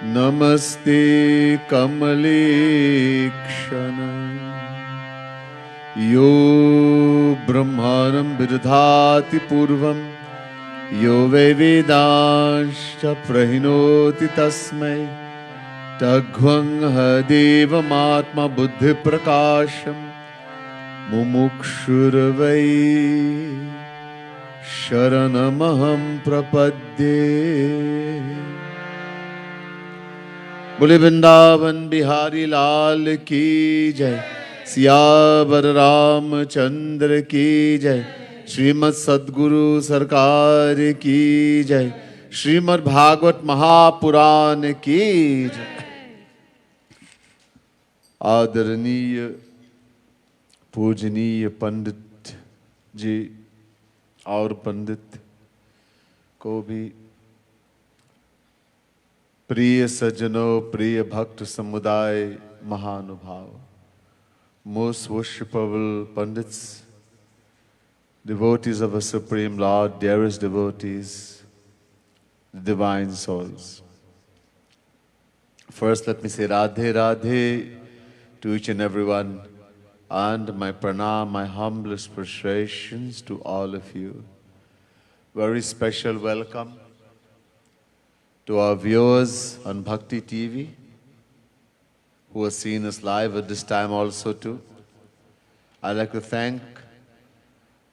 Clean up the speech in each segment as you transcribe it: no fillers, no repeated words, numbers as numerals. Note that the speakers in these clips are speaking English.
Namaste Kamalekshana Yo Brahmanam Vidhati Purvam Yo Vedanscha Prahinoti Tasmai Tagvang Devamatma Buddhi Prakasham Mumukshurvai Sharanamaham Prapadye Bole Vrindavan Bihari Lal ki jai, Siyavar Ramchandra ki jai, Shrimat Sadguru Sarkar ki jai, Shrimat Bhagavat Mahapuran ki jai. Adaraniya Pujaniya Pandit ji और पंडित को भी प्रिय सज्जनों, प्रिय भक्त समुदाय, महानुभाव, most worshipable Pandits, devotees of a Supreme Lord, dearest devotees, the divine souls. First, let me say Radhe Radhe to each and everyone, and my pranam, my humblest prostrations to all of you. Very special welcome to our viewers on Bhakti TV, who are seeing us live at this time also too. I'd like to thank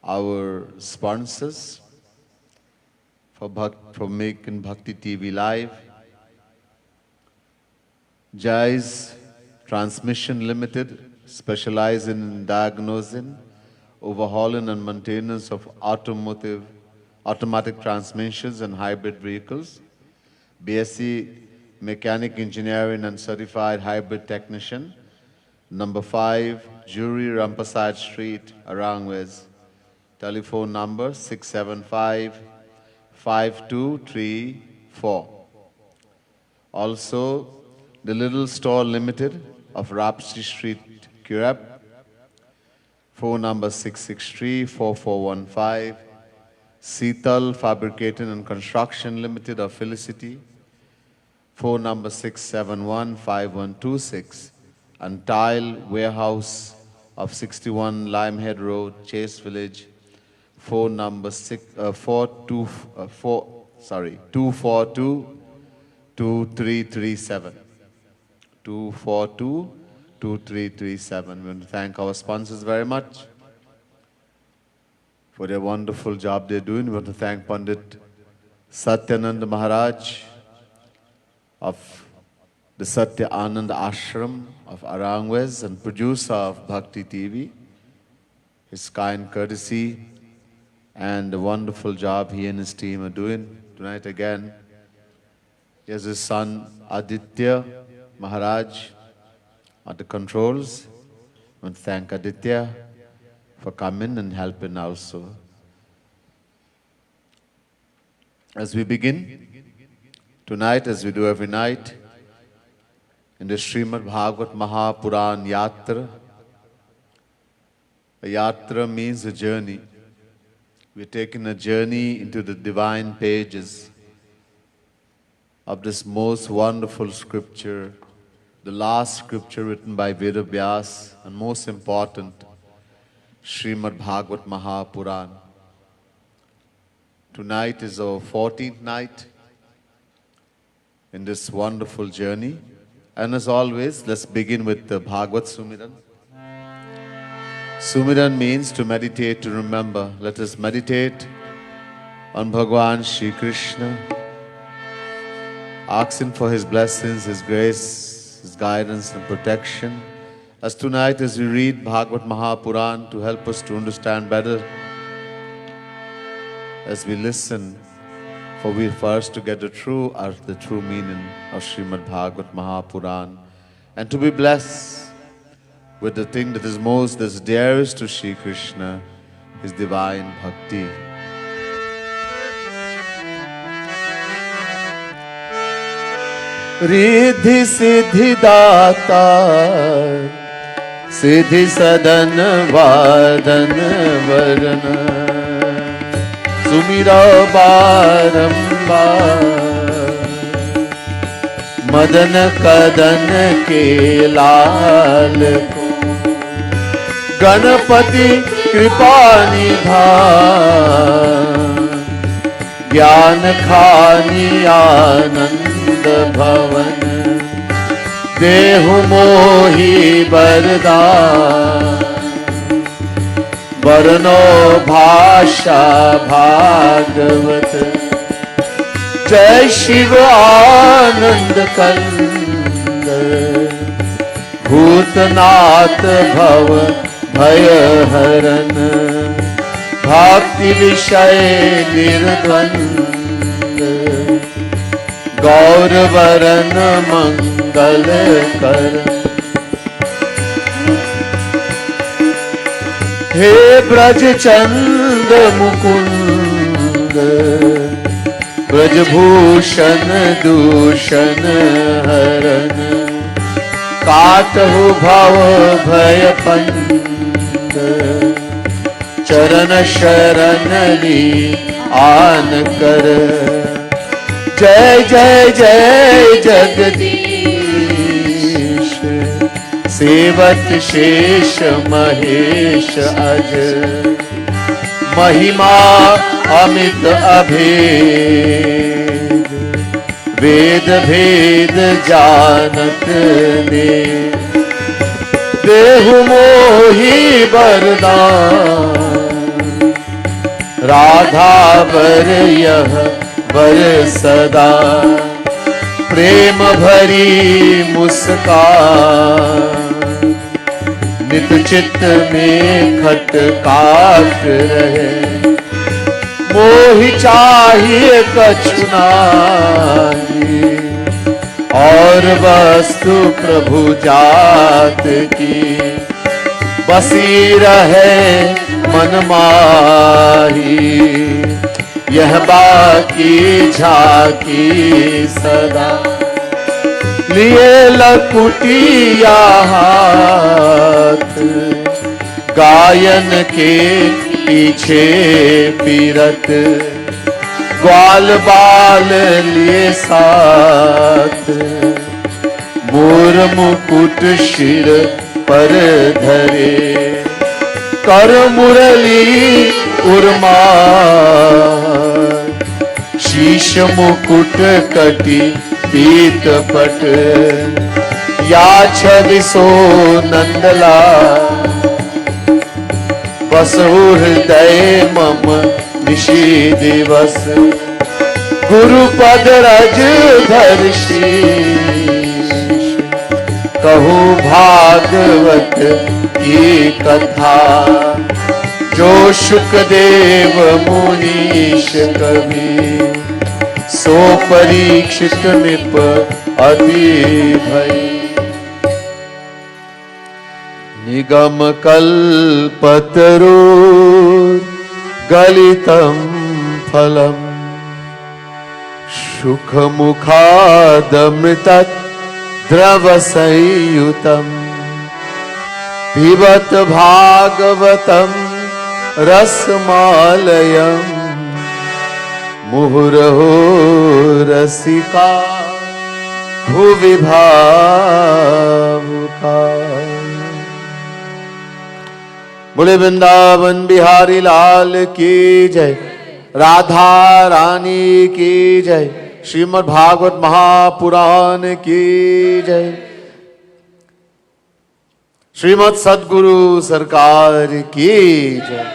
our sponsors for making Bhakti TV live. Vijai's Transmission Limited, specialize in diagnosing, overhauling and maintenance of automatic transmissions and hybrid vehicles. BSc Mechanic Engineering and Certified Hybrid Technician. Number 5, Jury Rampasad Street, Arangwez. Telephone number 675-5234. Also, the Little Store Limited of Rapsi Street, Curab, phone number 663-4415, Seetal Fabricating and Construction Limited of Felicity, phone number 671-5126, and Tile Warehouse of 61 Limehead Road, Chase Village, phone number 242-2337. 242-2337. We want to thank our sponsors very much for their wonderful job they're doing. We want to thank Pandit Satyanand Maharaj of the Satya Anand Ashram of Arangwez and producer of Bhakti TV. His kind courtesy and the wonderful job he and his team are doing tonight again. He has his son Aditya Maharaj at the controls. I want to thank Aditya for coming and helping also. As we begin tonight, as we do every night, in the Shrimat Bhagavat Mahapuran Yatra. A yatra means a journey. We're taking a journey into the divine pages of this most wonderful scripture, the last scripture written by Veda Vyas, and most important, Shrimat Bhagavat Mahapuran. Tonight is our 14th night in this wonderful journey. And as always, let's begin with the Bhagavat Sumiran. Sumiran means to meditate, to remember. Let us meditate on Bhagavan Shri Krishna, asking for His blessings, His grace, His guidance and protection. As tonight, as we read Bhagavat Mahapuran to help us to understand better, as we listen, for we first to get the true earth, the true meaning of Shrimad Bhagavat Mahapuran, and to be blessed with the thing that is most, that's dearest to Shri Krishna, His divine bhakti. Riddhi Siddhi Data Siddhi Sadana Vadana Varana Sumira Barambar Madan कदन के लाल को गणपति कृपा निधान ज्ञान खानी आनंद भवन देहु मोहि वरदान वर्णो भाषा भागवत जय शिव आनंद कंद भूतनाथ भव भय हरन भक्ति विषय निर्द्वंद गौरवरन मंगल कर हे ब्रज चंद मुकुंद ब्रजभूषण दूषण हरन काटहु भव भय पंद चरण शरण ली आन कर जय जय जय जगदीश सेवत शेष महेश अज महिमा अमित अभेद वेद भेद जानत ने देहु मोहि वरदान राधा वर यह वर सदा प्रेम भरी मुस्कान नित चित्त में खट काट रहे मोहि चाहिए कछु नाही और वस्तु प्रभु जात की बसी रहे मन माही यह बाकी झाकी सदा लिए लकुटिया हाथ गायन के पीछे पीरत ग्वाल बाल लिए साथ मोर मुकुट शिर पर धरे कर मुरली उर्मा शीश मुकुट कटी पीत पट या छविसो नंदला बसहु हृदय मम निशि दिवस गुरुपद रज धर शीश कहूँ भागवत की कथा जो शुकदेव मुनीश कवि सो परीक्षित निप अति भई निगम कल्पतरो गलितं फलम् सुख मुखादमृतत् द्रव संयुतम् पिबत भागवतं रसमालयम् मुहुरहो रसिका भुवि भावुका। बोले वृंदावन बिहारी लाल की जय, राधा रानी की जय, श्रीमद् भागवत महापुराण की जय, श्रीमद् सद्गुरु सरकार की जय।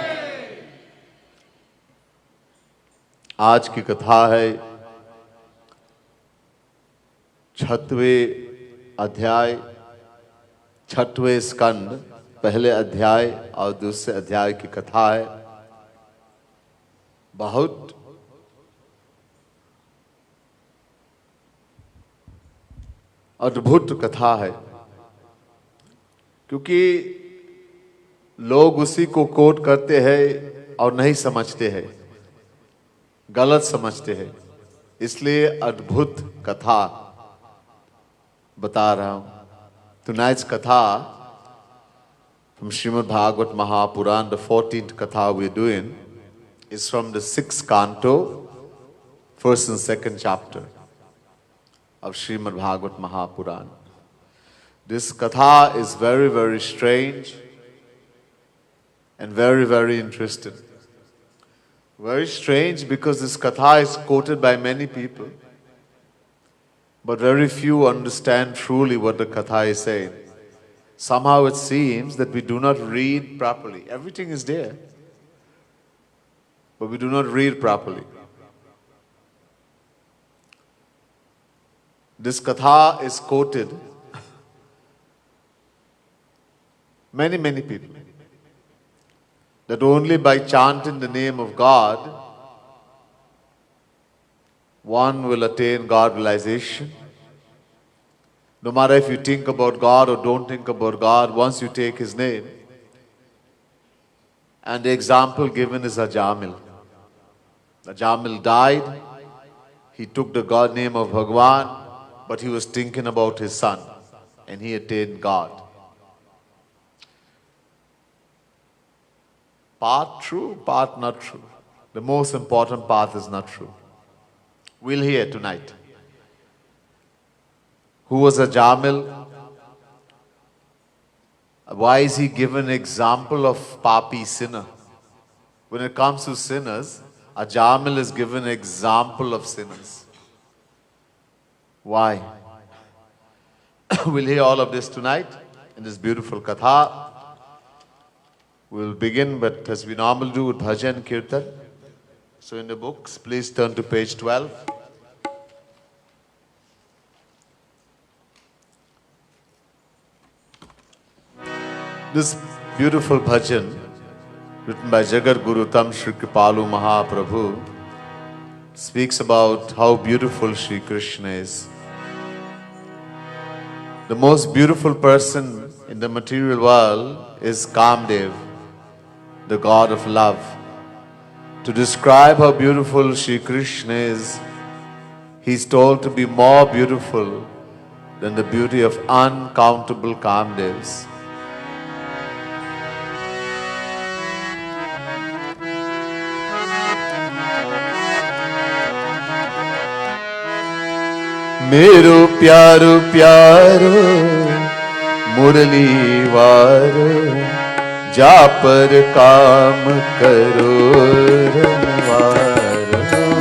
आज की कथा है 6वें अध्याय, 6वें स्कंद, पहले अध्याय और दूसरे अध्याय की कथा है। बहुत अद्भुत कथा है, क्योंकि लोग उसी को कोट करते हैं और नहीं समझते हैं, गलत समझते हैं, इसलिए अद्भुत कथा बता रहा हूं। Tonight's katha from Shrimat Bhagavat Mahapuran, the 14th katha we're doing, is from the 6th canto, 1st and 2nd chapter. of Shrimat Bhagavat Mahapuran. This katha is very, very strange and very, very interesting. Very strange because this katha is quoted by many people, but very few understand truly what the katha is saying. Somehow it seems that we do not read properly. Everything is there, but we do not read properly. This katha is quoted many, many people, that only by chanting the name of God, one will attain God realization. No matter if you think about God or don't think about God, once you take His name, and the example given is Ajamil. Ajamil died, he took the God name of Bhagwan, but he was thinking about his son, and he attained God. Part true, part not true. The most important part is not true. We'll hear tonight. Who was Ajamil? Why is he given an example of papi, sinner? When it comes to sinners, Ajamil is given an example of sinners. Why? We'll hear all of this tonight in this beautiful katha. We'll begin, but as we normally do, with bhajan kirtan. So in the books, please turn to page 12. This beautiful bhajan, written by Jagat Guru Tam Shri Kripalu Mahaprabhu, speaks about how beautiful Shri Krishna is. The most beautiful person in the material world is Kamdev, the god of love. To describe how beautiful Shri Krishna is, he is told to be more beautiful than the beauty of uncountable Kamdevs. मेरो प्यारो प्यारो मुरली वारो, जा पर काम करो रनवारो।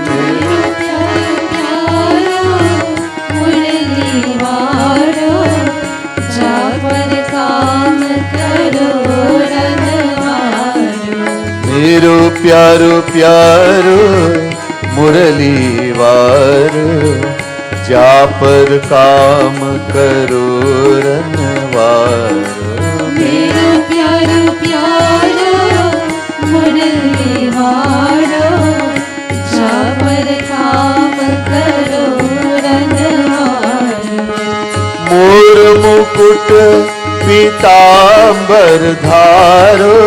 मेरो प्यारो मुरली वारो, जा पर काम करो रनवारो। मेरो प्यारो प्यारो मुरली वारो, जा पर काम करो रनवारो। मेरो प्यारो प्यारो मुरली वारो, जा पर काम करो रनवारो। मोर मुकुट पीतांबर धारो,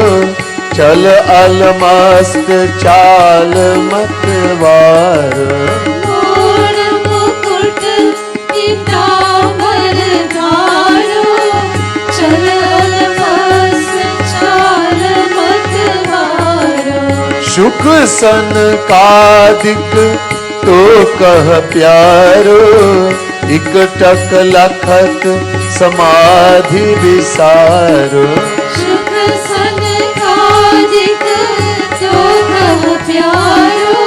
चल अलमस्त चाल मतवारो। शुक सन कादिक तो कह प्यारो, इक टक लखत समाधि विसारो। शुक सन कादिक तो कह प्यारो,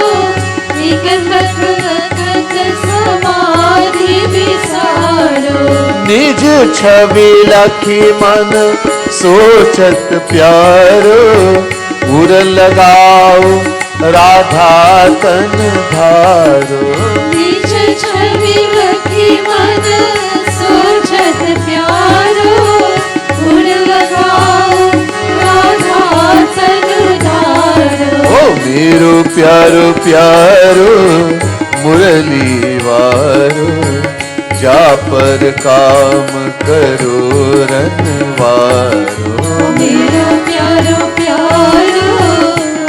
इक टक लखत समाधि विसारो। निज छवि लखी मन सोचत प्यारो, उर लगाओ राधा तन धारो। निज छवि लखी मन सोचत प्यारो, उर लगाओ राधा तन धारो। ओ मेरो प्यारो प्यारो मुरली वारो, जा पर काम करो रनवारो। मेरो प्यारो प्यारो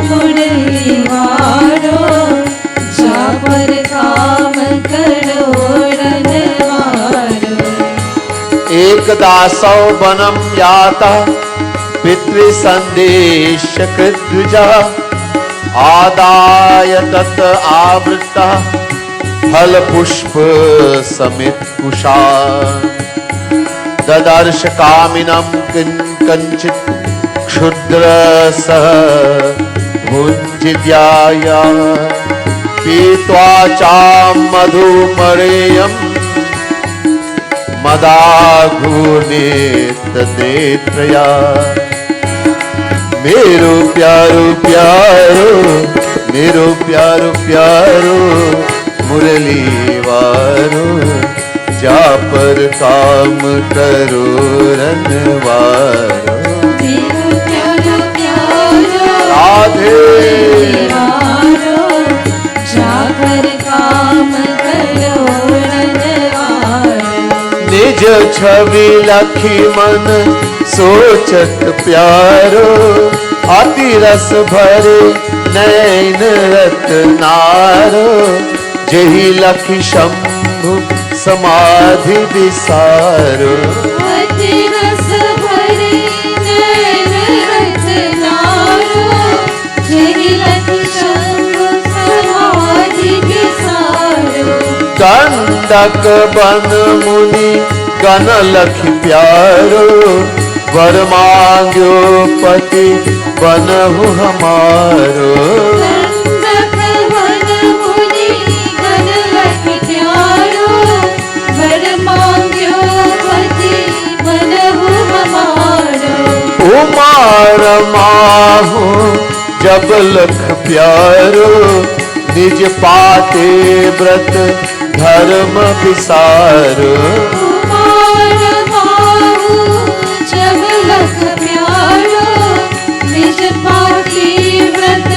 मुरली वारो, जा पर काम करो रनवारो। एकदा सौवनं याता पितृ संदेश कृद्विजा, आदाय तत् आवृता फल पुष्प समित कुशान ददर्श कामिनं किंचित क्षुद्र सह भुञ्जित्याया पीत्वा चाम मधुमरेयम् मदाघूर्णित नेत्रया मेरो प्यारो प्यारो मेरो प्यारो प्यारो मुरली वारो जा पर काम करो रनवारो मेरो प्यारो प्यारो राधे वारो जा पर काम करो रनवारो निज छवि लखी मन सोचत प्यारो अति रस भरे नैन रत्नारो जही लखी शंभु समाधि विसारो अति रस भरे नैन रत्नारो जही लखी शंभु समाधि विसारो दंडक बन मुनि गण लखी प्यारो वर मांग्यो पति बनहु हमारो दंडक वन मुनि गण लखी प्यारो वर मांग्यो पति बनहु हमारो उमार माहू जब लख प्यारो निज पाते व्रत धर्म विसारो उमार माहू जब लख प्यारो निज पाती व्रत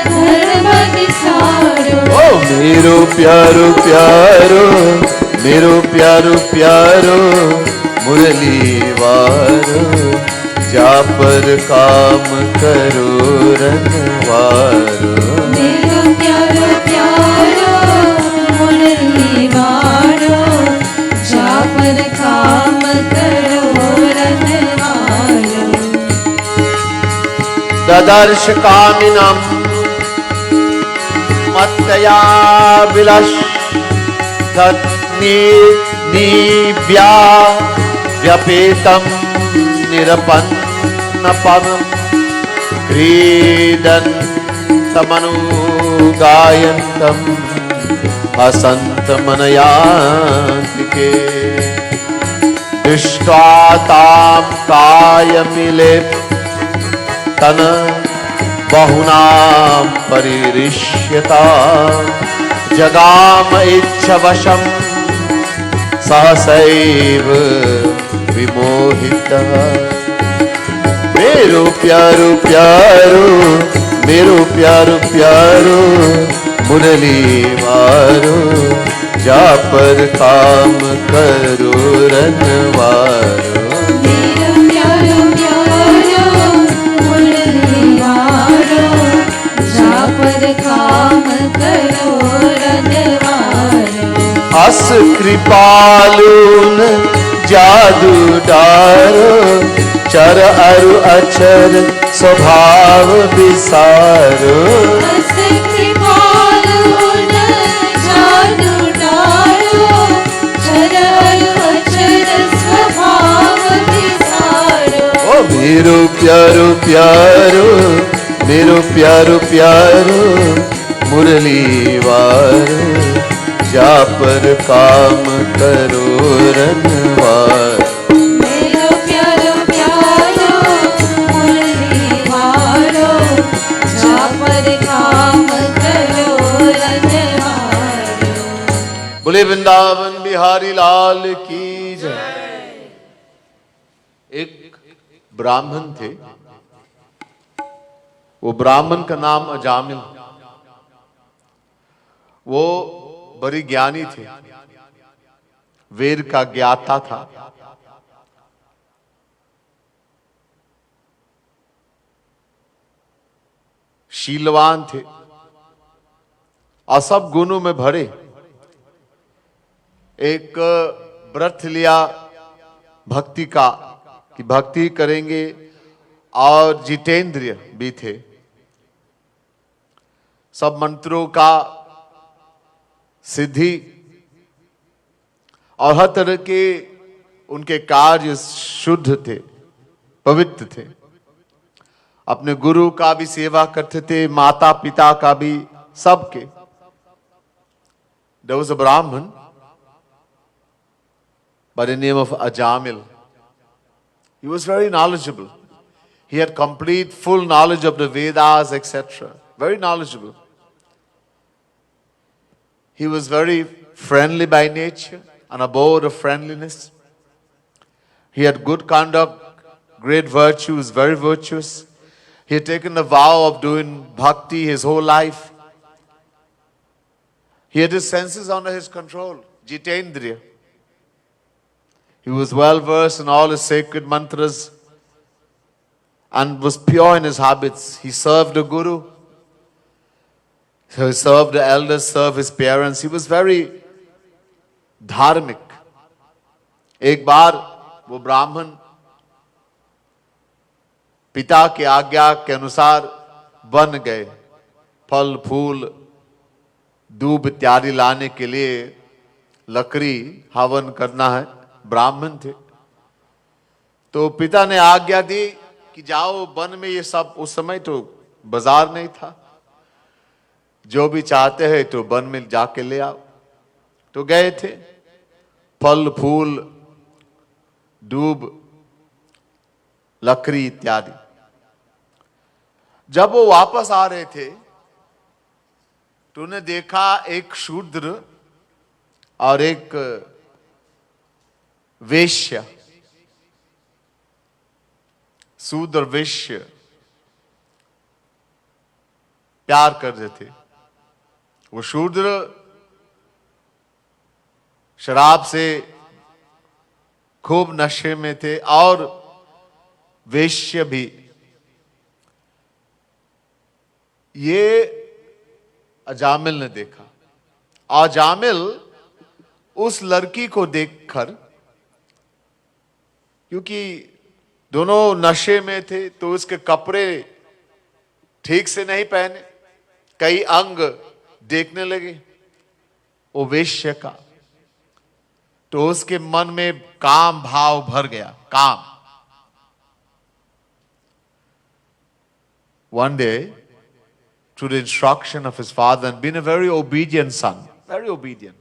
धर्म विसारो ओ मेरो प्यारो प्यारो मेरो प्यारो प्यारो मुरली वारो जा पर काम करो रनवारो मेरो प्यारो प्यारो मुरली वारो जा पर काम करो रनवारो ददर्श कामिनं मत्तया विलस निव्या व्यपेतं निरपन्नपदं क्रीडन्तमनुगायन्तं हसन्तमनयान्तिके दृष्ट्वा तां कायमिलेप्तन बहुनां परिरिष्यता जगाम इच्छवशं सहसैव विमोहितः मेरो प्यारो प्यारो मेरो प्यारो प्यारो मुरली वारो जा पर काम करो रनवारो मेरो प्यारो प्यारो मुरली वारो जा पर काम करो रनवारो अस कृपालून जादू डारो चर अरु अचर स्वभाव विसारो अस कृपालून जादू डारो चर अरु अचर स्वभाव विसारो ओ मेरो प्यारो प्यारो मेरो प्यारो प्यारो मुरली वारो जा पर काम करो रनवारो मेरो प्यारो प्यारो मुरली वारो जा पर काम करो रनवारो बोले वृंदावन बिहारी लाल की जय। एक ब्राह्मण थे, वो ब्राह्मण का नाम अजामिल। वो बड़ी ज्ञानी थे, वेद का ज्ञाता था। शीलवान थे और सब गुणों में भरे। एक व्रत लिया भक्ति का कि भक्ति करेंगे, और जितेंद्रिय भी थे। सब मंत्रों का सिद्धि और हर तरह के उनके कार्य शुद्ध थे, पवित्र थे। अपने गुरु का भी सेवा करते थे, माता पिता का भी, सबके। There was a Brahmin by the name of Ajamil. He was very knowledgeable. He had complete, full knowledge of the Vedas, etc. Very knowledgeable. He was very friendly by nature, an abode of friendliness. He had good conduct, great virtues, very virtuous. He had taken the vow of doing bhakti his whole life. He had his senses under his control, Jitendriya. He was well versed in all his sacred mantras and was pure in his habits. He served the Guru. He served the elders, served his parents. He was very dharmic. एक बार वो ब्राह्मण पिता की आज्ञा के अनुसार बन गए। फल फूल दूब इत्यादि लाने के लिए लकड़ी हवन करना है, ब्राह्मण थे। तो पिता ने आज्ञा दी कि जाओ वन में, ये सब उस समय तो बाजार नहीं था, जो भी चाहते हैं तो वन में जाके ले आओ। तो गए थे, फल फूल दूब लकड़ी इत्यादि। जब वो वापस आ रहे थे तो उन्हें देखा एक शूद्र और एक वेश्या, शूद्र वेश्य प्यार कर रहे थे। वो शूद्र शराब से खूब नशे में थे और वेश्य भी। ये अजामिल ने देखा। अजामिल उस लड़की को देखकर, क्योंकि दोनों नशे में थे तो उसके कपड़े ठीक से नहीं पहने, कई अंग देखने लगे वो वेश्य का। तो उसके मन में काम भाव भर गया, काम। One day, through the instruction of his father, and being a very obedient son, very obedient,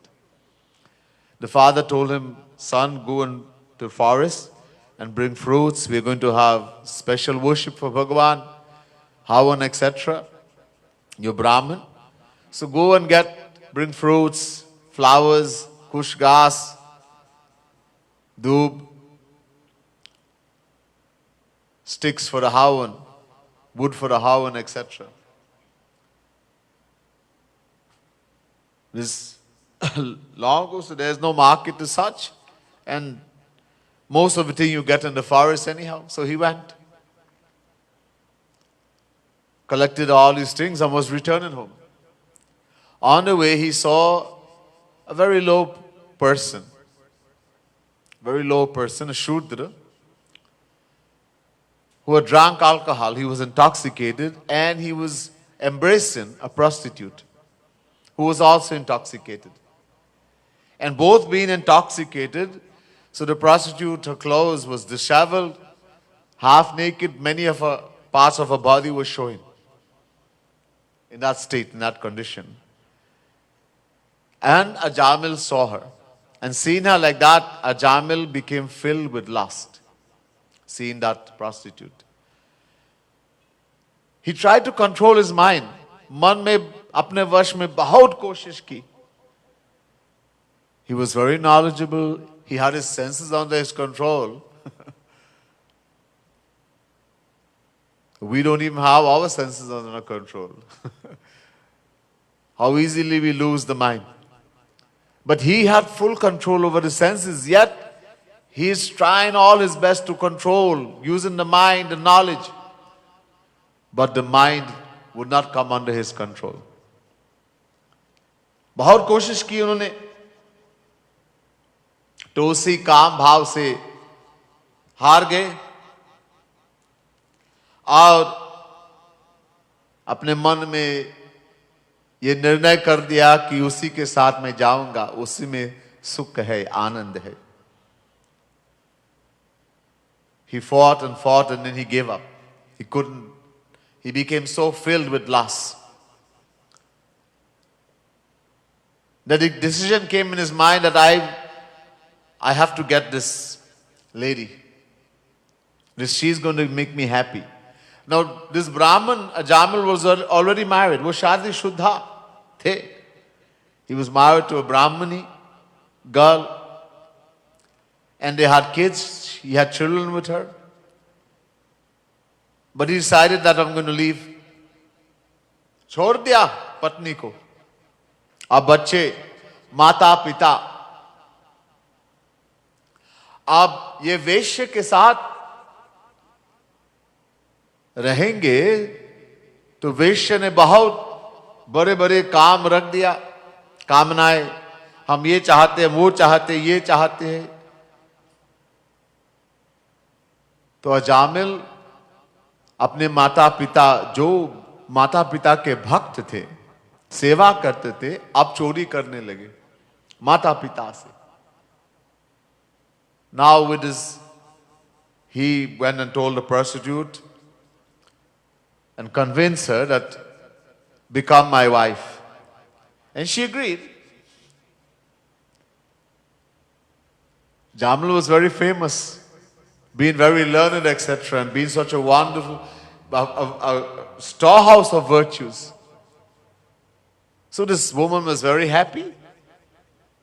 the father told him, son, go into the forest and bring fruits. We're going to have special worship for Bhagavan, Havan, etc. You're Brahmin. So go and bring fruits, flowers, kush ghas, doob, sticks for the Havan, wood for the Havan, etc. This long ago, so there's no market as such, and most of the thing you get in the forest anyhow. So he went, collected all these things and was returning home. On the way, he saw a very low person, a Shudra, who had drank alcohol. He was intoxicated and he was embracing a prostitute who was also intoxicated. And both being intoxicated, so the prostitute, her clothes was disheveled, half naked, many of her parts of her body were showing. In that state, in that condition. And Ajamil saw her. And seeing her like that, Ajamil became filled with lust, seeing that prostitute. He tried to control his mind. मन में अपने वश में बहुत कोशिश की. He was very knowledgeable. He had his senses under his control. We don't even have our senses under our control. How easily we lose the mind. But he had full control over the senses, yet he is trying all his best to control, using the mind and knowledge. But the mind would not come under his control. बहुत कोशिश की उन्होंने, तो उसी काम भाव से हार गए और अपने मन में ये निर्णय कर दिया कि उसी के साथ मैं जाऊंगा, उसी में सुख है, आनंद है. He fought and then he gave up. He couldn't. He became so filled with lust that the decision came in his mind that I have to get this lady. She's going to make me happy. Now, this Brahman, Ajamil, was already married. वो शादी शुद्धा थे. He was married to a Brahmani girl, and they had kids. He had children with her. But he decided that I'm going to leave. छोड़ दिया पत्नी को. अब बच्चे, माता पिता. अब ये वेश्य के साथ रहेंगे तो वेश्य ने बहुत बड़े बड़े काम रख दिया, कामनाएं. हम ये चाहते हैं, वो चाहते, ये चाहते हैं. तो अजामिल अपने माता पिता, जो माता पिता के भक्त थे, सेवा करते थे, अब चोरी करने लगे माता पिता से. Now with his, he went and told the prostitute and convinced her that become my wife. And she agreed. Jamil was very famous, being very learned, etc., and being such a wonderful, a storehouse of virtues. So this woman was very happy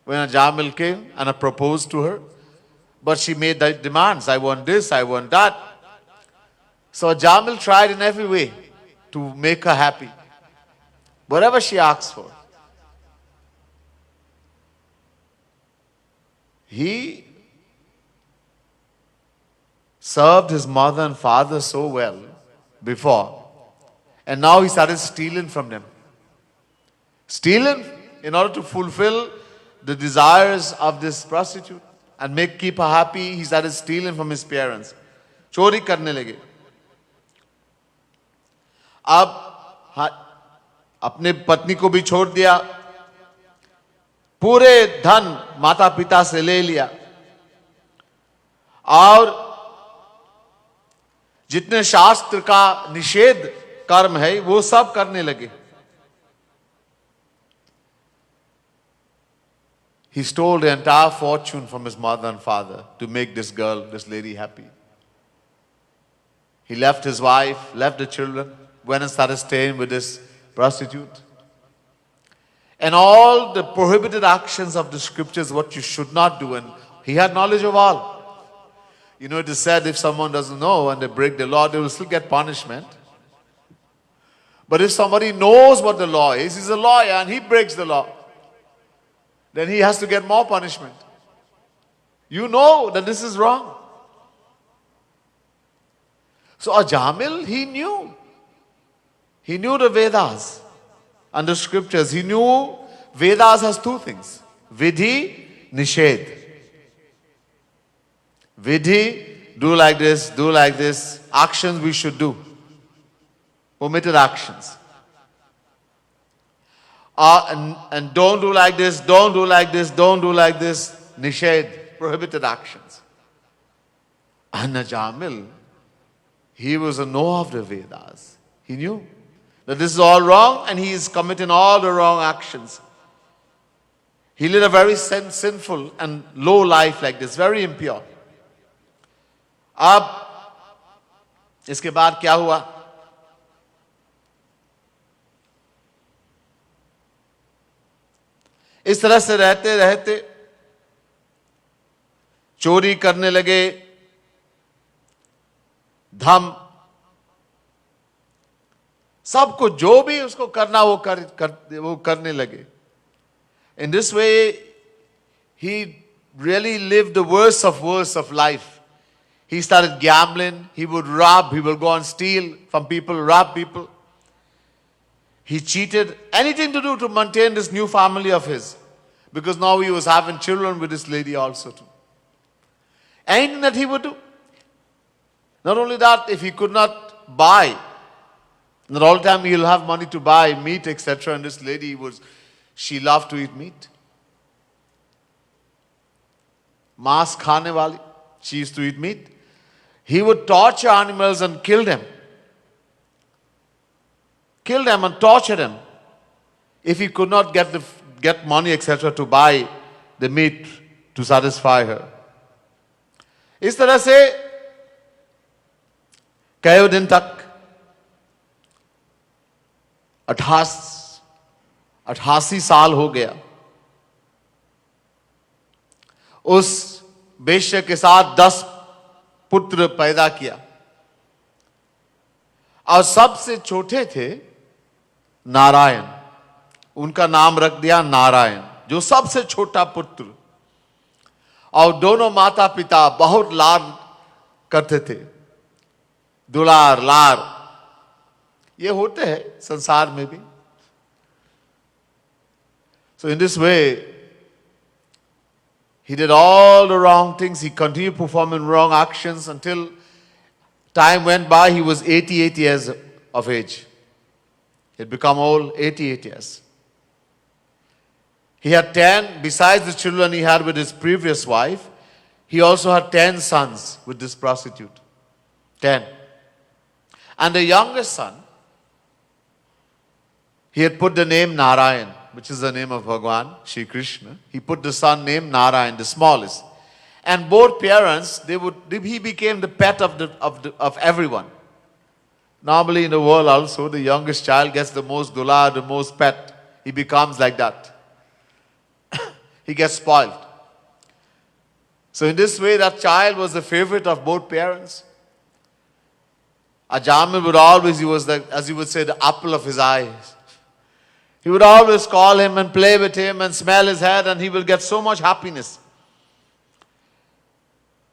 when Jamil came and proposed to her. But she made the demands. I want this, I want that. So Jamil tried in every way to make her happy. Whatever she asked for. He served his mother and father so well before. And now he started stealing from them. Stealing in order to fulfill the desires of this prostitute and keep her happy. He started stealing from his parents. चोरी करने लगे. अब अपने पत्नी को भी छोड़ दिया, पूरे धन माता पिता से ले लिया, और जितने शास्त्र का निषेध कर्म है वो सब करने लगे. He stole the entire fortune from his mother and father to make this girl, this lady, happy. He left his wife, left the children, went and started staying with this prostitute. And all the prohibited actions of the scriptures, what you should not do, and he had knowledge of all. You know, it is said if someone doesn't know and they break the law, they will still get punishment. But if somebody knows what the law is, he's a lawyer and he breaks the law, then he has to get more punishment. You know that this is wrong. So Ajamil, he knew. He knew the Vedas and the scriptures. He knew Vedas has two things. Vidhi, Nishedh. Vidhi, do like this. Actions we should do. Omitted actions. And don't do like this, don't do like this, don't do like this. Nishedh, prohibited actions. And Ajamil, he was a knower of the Vedas. He knew that this is all wrong and he is committing all the wrong actions. He led a very sinful and low life like this, very impure. अब इसके बाद क्या हुआ? इस तरह से रहते रहते चोरी करने लगे, धम, सबको जो भी उसको करना वो करने लगे. In this way, he really lived the worst of life. He started gambling, he would rob, he will go and steal from people, rob people. He cheated, anything to do to maintain this new family of his. Because now he was having children with this lady also too. Anything that he would do. Not only that, if he could not buy Not all the time he'll have money to buy meat, etc. And this lady she loved to eat meat. Maas khane wali, she used to eat meat. He would torture animals and kill them. Kill them and torture them. If he could not get money, etc. to buy the meat to satisfy her. इस तरह से कई दिन तक 88 साल हो गया उस वेश्या के साथ 10 पुत्र पैदा किया और सबसे छोटे थे नारायण, उनका नाम रख दिया नारायण, जो सबसे छोटा पुत्र। और दोनों माता पिता बहुत लाड करते थे, दुलार लार ये होते हैं संसार में भी। So in this way he did all the wrong things. He continued performing wrong actions until time went by. He was 88 years of age. He had become old, 88 years. He had 10, besides the children he had with his previous wife, he also had 10 sons with this prostitute. 10. And the youngest son, he had put the name Narayan, which is the name of Bhagwan, Shri Krishna. He put the son name Narayan, the smallest. And both parents, he became the pet of everyone. Normally in the world also, the youngest child gets the most dular, the most pet. He becomes like that. He gets spoiled. So in this way, that child was the favorite of both parents. Ajamil would always, he was as you would say, the apple of his eyes. He would always call him and play with him and smell his head, and he will get so much happiness.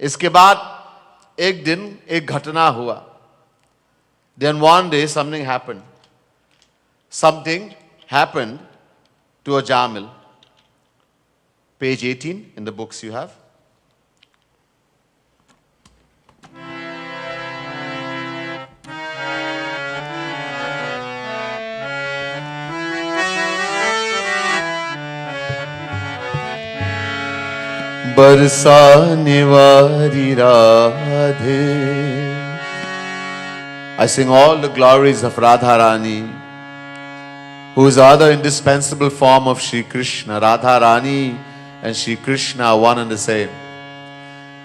इसके बाद एक दिन एक घटना हुआ. Then one day something happened. Something happened to Ajamil. Page 18 in the books you have. बरसाने वाली Radhe. I sing all the glories of Radharani, who is the other indispensable form of Shri Krishna. Radharani and Shri Krishna are one and the same.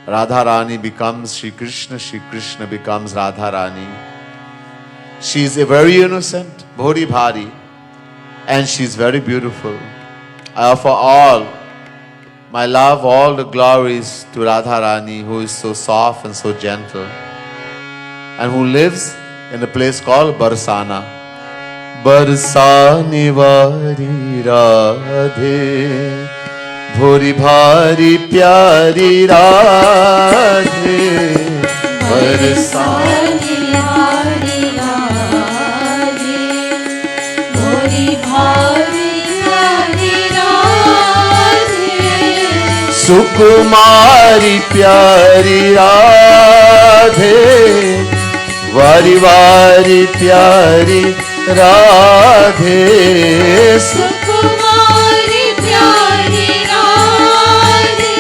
Radharani becomes Shri Krishna, Shri Krishna becomes Radharani. She is a very innocent, Bhori Bhari, and she is very beautiful. I offer all my love, all the glories to Radharani, who is so soft and so gentle, and who lives in a place called Barsana. Barsane wali Radhe, Bhori Bhari Pyari Radhe. Barsane wali Radhe, Bhori Bhari Pyari Radhe. Sukumari Pyari Radhe, वारी वारी प्यारी राधे. सुकुमारी प्यारी राधे,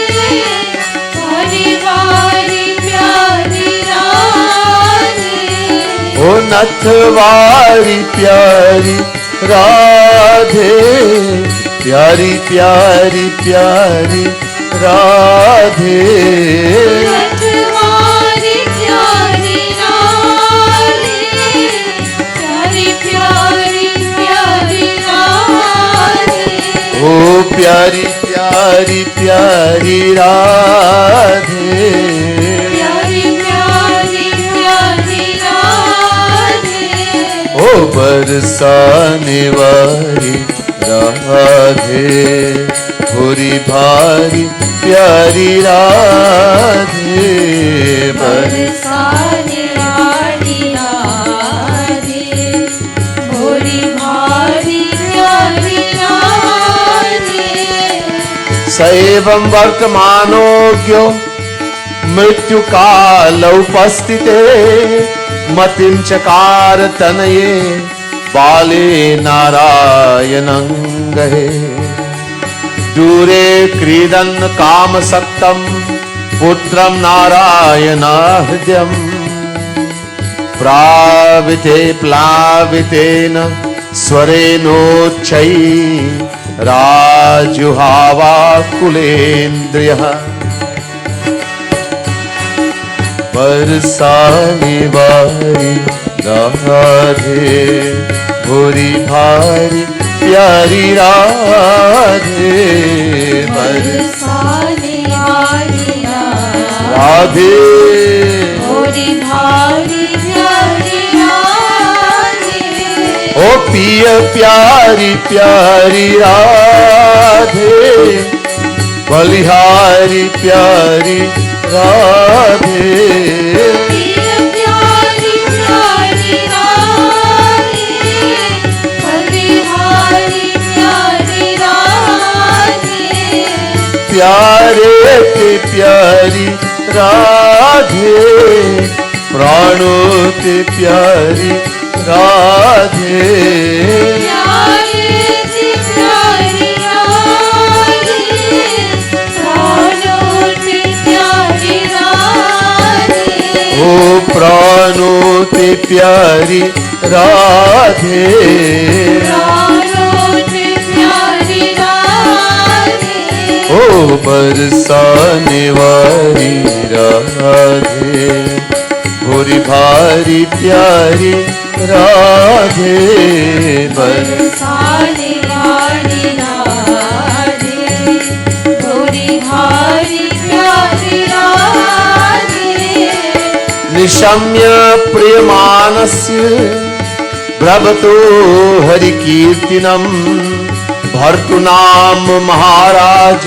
वारी वारी प्यारी राधे. ओ नथवारी प्यारी राधे, प्यारी प्यारी प्यारी राधे. ओ प्यारी प्यारी प्यारी राधे, प्यारी प्यारी प्यारी राधे. ओ बरसाने वाली राधे, भोरी भारी प्यारी राधे. बरसाने वाली राधे, भोरी भारी प्यारी राधे. सैवं वर्तमानोऽज्ञो मृत्यु काल उपस्थिते, मतिं चकार तनये बाले नारायणं गहे दूरे क्रीडन् कामसक्तं पुत्रं नारायणाहृद्यम् प्राविते प्लावितेन स्वरेणोच्चै राजुहावाकुलेन्द्रियः बरसाने वाली राधे भोरी भारी प्यारी राधे बरसाने वाली राधे भोरी भारी प्यारी राधे ओ पिय प्यारी प्यारी राधे बलिहारी प्यारी राधे प्यारी प्यारी राधे बलिहारी प्यारी राधे प्यारे ते प्यारी राधे प्राणों ते प्यारी राधे प्यारे ते प्यारी राधे प्राणों ते प्यारी राधे ओ प्राणों ते प्यारी राधे प्राणों ते प्यारी राधे ओ बरसाने वाली राधे भोरी भारी प्यारी राधे बरसाने वाली राधे भोरी भारी प्यारी राधे निशम्य प्रियमानस्य ब्रवतो हरिकीर्तिनम् भर्तृनाम महाराज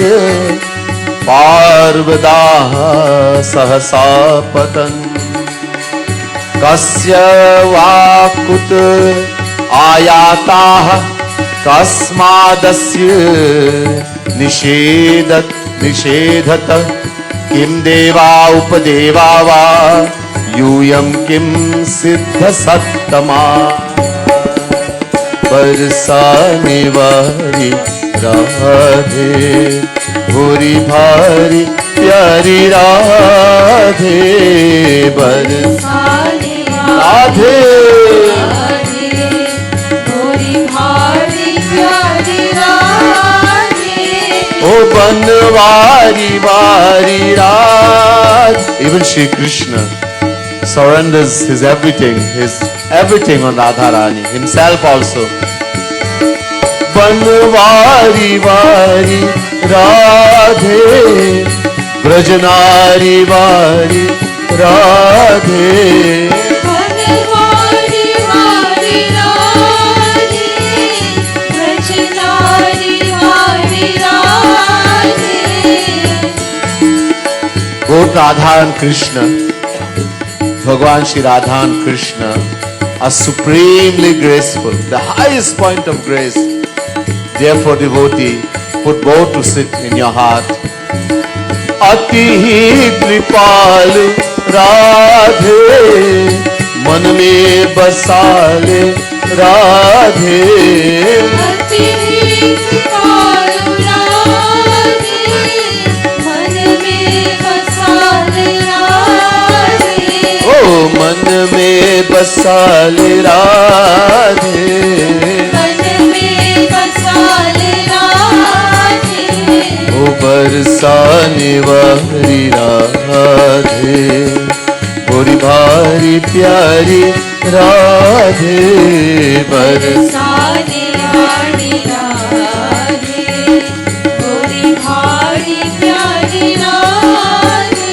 पार्वदाः सहसा पतन् कस्य वाकुत आयाताः कस्मादस्य निषेधत किं देवा उपदेवा वा यूयं किं सिद्ध सत्तमा बरसाने वाली राधे भोरी भारी प्यारी राधे बरसाने राधे भोरी भारी प्यारी राधे ओ बनवारी वारी राध even Shri Krishna surrenders his everything on Radharani, himself also. Banwari वारी राधे ब्रजनारी वारी राधे बनवारी वारी राधे ब्रजनारी वारी Radhe Both Radha and Krishna, Bhagavan Shri Radha and Krishna are supremely graceful, the highest point of grace. Therefore, devotee, put both to sit in your heart. Ati kripal Radhe, man mein basale Radhe. अति कृपालु राधे मन में बसाल राधे ओ मन में बसाले राधे मन में बसाल राधे ओ बरसाने वाली राधे भोरी भारी प्यारी राधे बरसाने वाली राधे भोरी भारी प्यारी राधे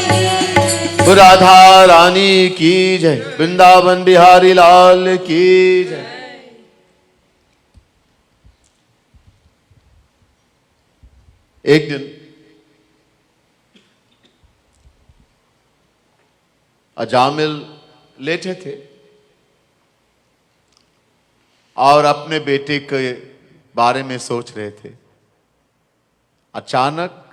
राधा रानी की जय, वृंदावन बिहारी लाल की जय। एक दिन अजामिल लेटे थे और अपने बेटे के बारे में सोच रहे थे। अचानक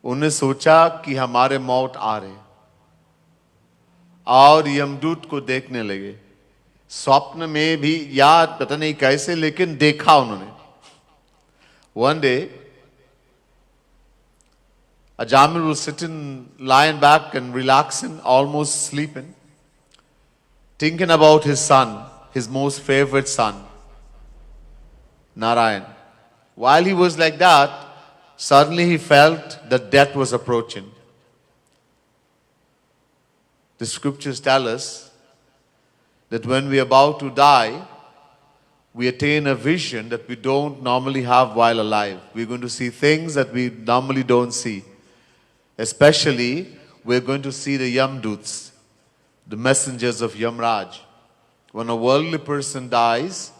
उन्हें सोचा कि हमारे मौत आ रहे और यमदूत को देखने लगे। स्वप्न में भी याद पता नहीं कैसे, लेकिन देखा उन्होंने। One day, Ajamil was sitting, lying back and relaxing, almost sleeping, thinking about his son, his most favorite son, Narayan. While he was like that, suddenly he felt that death was approaching. The scriptures tell us that when we are about to die, we attain a vision that we don't normally have while alive. We're going to see things that we normally don't see. Especially, we're going to see the Yamduts, the messengers of Yamraj. When a worldly person dies,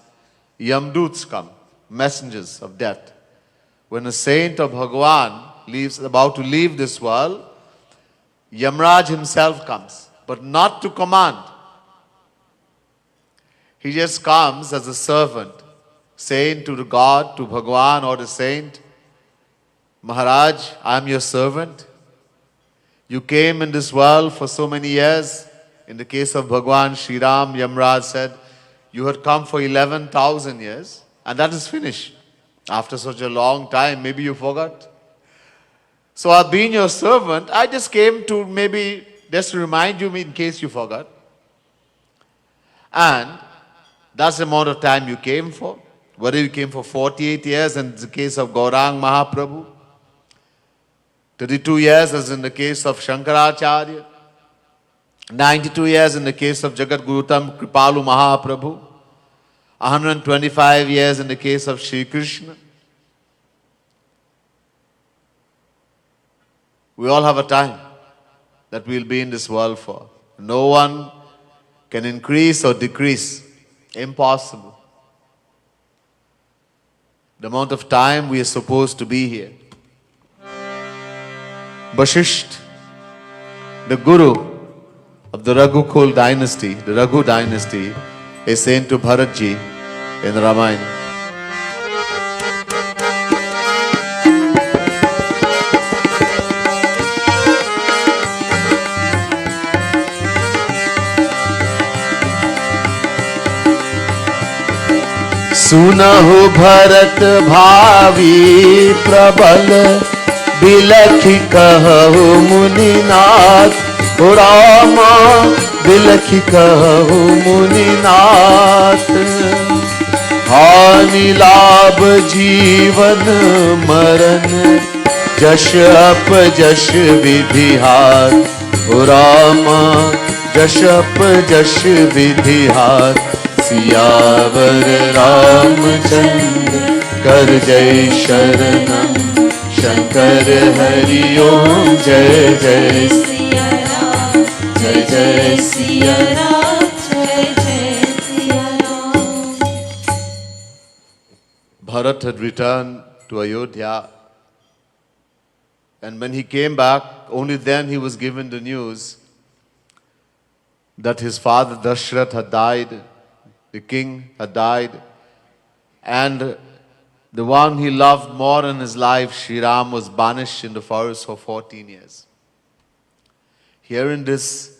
Yamduts come, messengers of death. When a saint of Bhagavan is about to leave this world, Yamraj himself comes, but not to command. He just comes as a servant, saying to the God, to Bhagavan or the saint, Maharaj, I am your servant. You came in this world for so many years. In the case of Bhagavan Shri Ram, Yamraj said, you had come for 11,000 years, and that is finished. After such a long time, maybe you forgot. So I've been your servant. I just came to maybe just remind you in case you forgot. And that's the amount of time you came for. Whether you came for 48 years, in the case of Gaurang Mahaprabhu, 32 years as in the case of Shankaracharya, 92 years in the case of Jagat Gurutam Kripalu Mahaprabhu, 125 years in the case of Shri Krishna. We all have a time that we'll be in this world for. No one can increase or decrease. Impossible. The amount of time we are supposed to be here. Vashisht, the guru of the Raghukul dynasty, the Raghu dynasty, is saying to Bharatji in Ramayana, सुनहु भरत भावी प्रबल बिलखि कहु मुनिनाथ, रामा बिलखि कहु मुनिनाथ। हानि लाभ जीवन मरण, जश अप जश विधि हाथ, रामा जश अप जश विधि हाथ। सियावर रामचंद्र कर जय शरणम, शंकर हरि ओम जय जय सिया राम, जय जय सिया राम, जय जय Siya Ram. Bharat had returned to Ayodhya, and when he came back, only then he was given the news that his father Dashrath had died. The king had died, and the one he loved more in his life, Shri Ram, was banished in the forest for 14 years. Hearing this,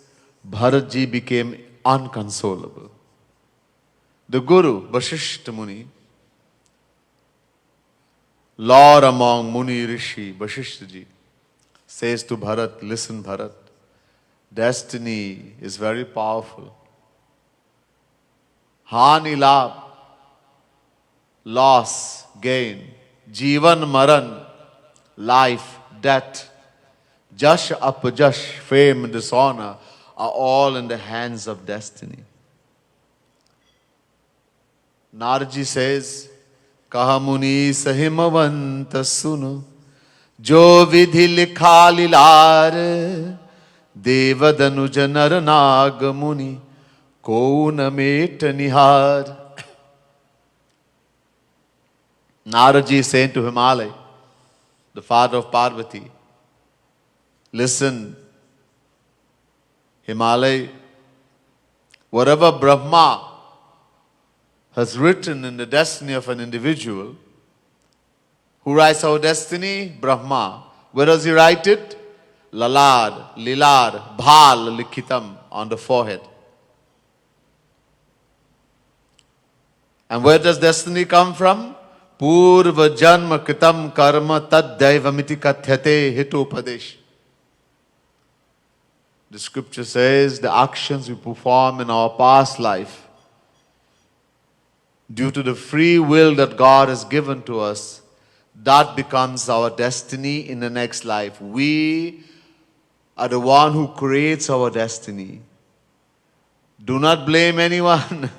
Bharatji became unconsolable. The Guru, Vashishtha Muni, Lord among Muni Rishi, Vashishthaji, says to Bharat, listen Bharat, destiny is very powerful. Hani labh, loss, gain, Jivan maran, life, death, Jash apajash, fame, dishonor are all in the hands of destiny. Narji says, Kaha muni sahimavanta suno, Jo vidhi likha lilar, Devadanuja naranag muni, Ko na met nihar. Naraji is saying to Himalaya, the father of Parvati, listen, Himalaya, whatever Brahma has written in the destiny of an individual, who writes our destiny? Brahma. Where does he write it? Lalad, Lilar, Bhal, Likhitam, on the forehead. And where does destiny come from? Purva janma kritam karma tad daivamiti kathyate hitopadesh. The scripture says the actions we perform in our past life, due to the free will that God has given to us, that becomes our destiny in the next life. We are the one who creates our destiny. Do not blame anyone.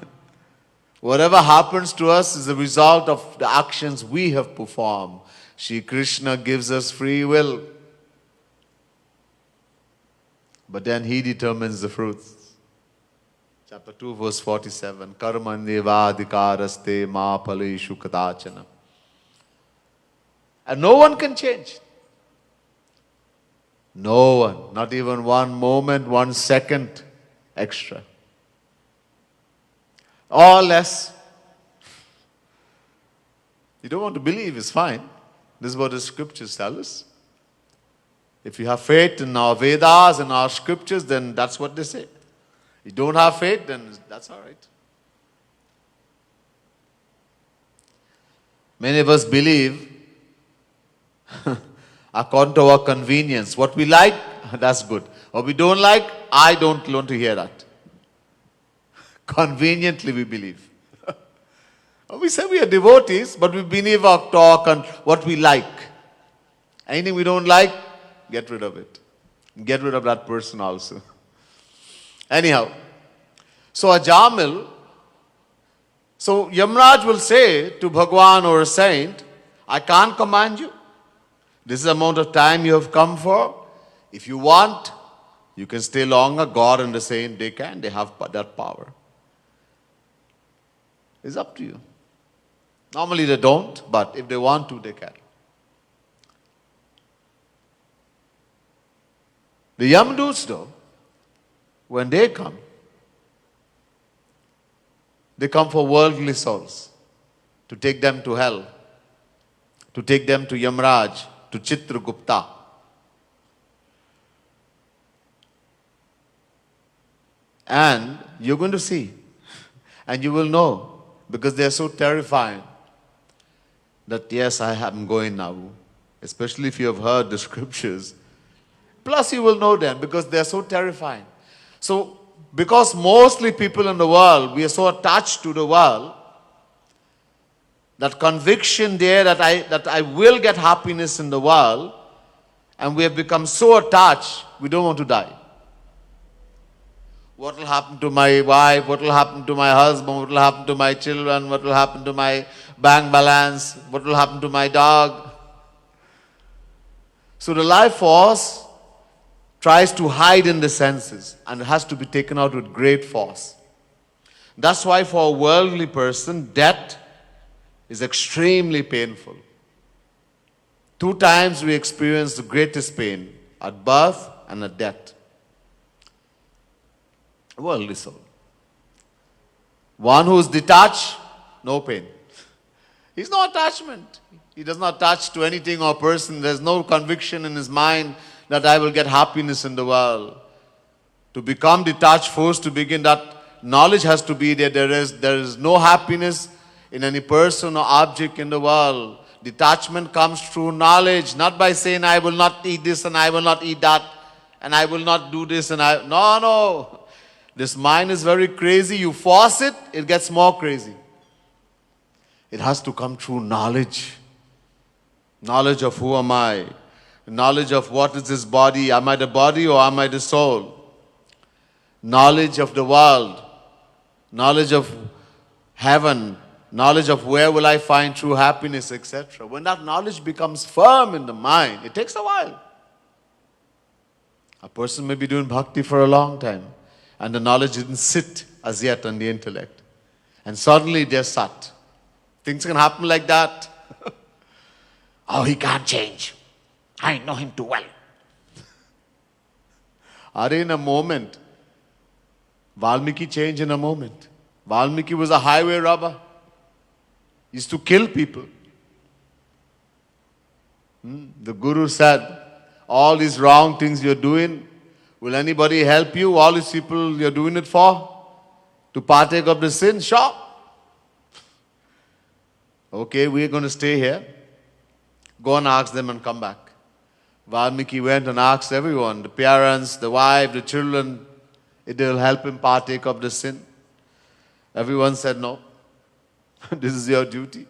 Whatever happens to us is a result of the actions we have performed. Shri Krishna gives us free will. But then He determines the fruits. Chapter 2, verse 47. Karmanyevadhikaraste ma phaleshu kadachana. And no one can change. No one. Not even one moment, 1 second extra. Or less. You don't want to believe, it's fine. This is what the scriptures tell us. If you have faith in our Vedas and our scriptures, then that's what they say. You don't have faith, then that's all right. Many of us believe according to our convenience. What we like, that's good. What we don't like, I don't want to hear that. Conveniently we believe. We say we are devotees, but we believe our talk and what we like. Anything we don't like, get rid of it. Get rid of that person also. Anyhow, so a Jamil, so Yamraj will say to Bhagwan or a saint, I can't command you. This is the amount of time you have come for. If you want, you can stay longer. God and the saint, they can. They have that power. It's up to you. Normally they don't, but if they want to, they can. The Yamdoots, though, when they come for worldly souls, to take them to hell, to take them to Yamraj, to Chitragupta. And you're going to see, and you will know, because they are so terrifying, that yes, I am going now, especially if you have heard the scriptures. Plus you will know them, because they are so terrifying. So, because mostly people in the world, we are so attached to the world, that conviction there that I will get happiness in the world, and we have become so attached, we don't want to die. What will happen to my wife? What will happen to my husband? What will happen to my children? What will happen to my bank balance? What will happen to my dog? So the life force tries to hide in the senses, and it has to be taken out with great force. That's why for a worldly person, death is extremely painful. 2 times we experience the greatest pain, at birth and at death. Worldly soul. One who is detached, no pain. He's no attachment. He does not attach to anything or person. There's no conviction in his mind that I will get happiness in the world. To become detached first, to begin, that knowledge has to be there. There is no happiness in any person or object in the world. Detachment comes through knowledge, not by saying I will not eat this and I will not eat that and I will not do this and I... No. This mind is very crazy. You force it, it gets more crazy. It has to come through knowledge. Knowledge of who am I? Knowledge of what is this body. Am I the body or am I the soul? Knowledge of the world. Knowledge of heaven. Knowledge of where will I find true happiness, etc. When that knowledge becomes firm in the mind, it takes a while. A person may be doing bhakti for a long time, and the knowledge didn't sit as yet on the intellect. And suddenly they're sat. Things can happen like that. Oh, he can't change. I know him too well. Are in a moment? Valmiki changed in a moment. Valmiki was a highway robber. He used to kill people. The Guru said, all these wrong things you're doing, Will anybody help you? All these people you're doing it for? To partake of the sin? Sure. Okay, we're going to stay here. Go and ask them and come back. Valmiki went and asked everyone, the parents, the wife, the children, if they will help him partake of the sin. Everyone said no. This is your duty.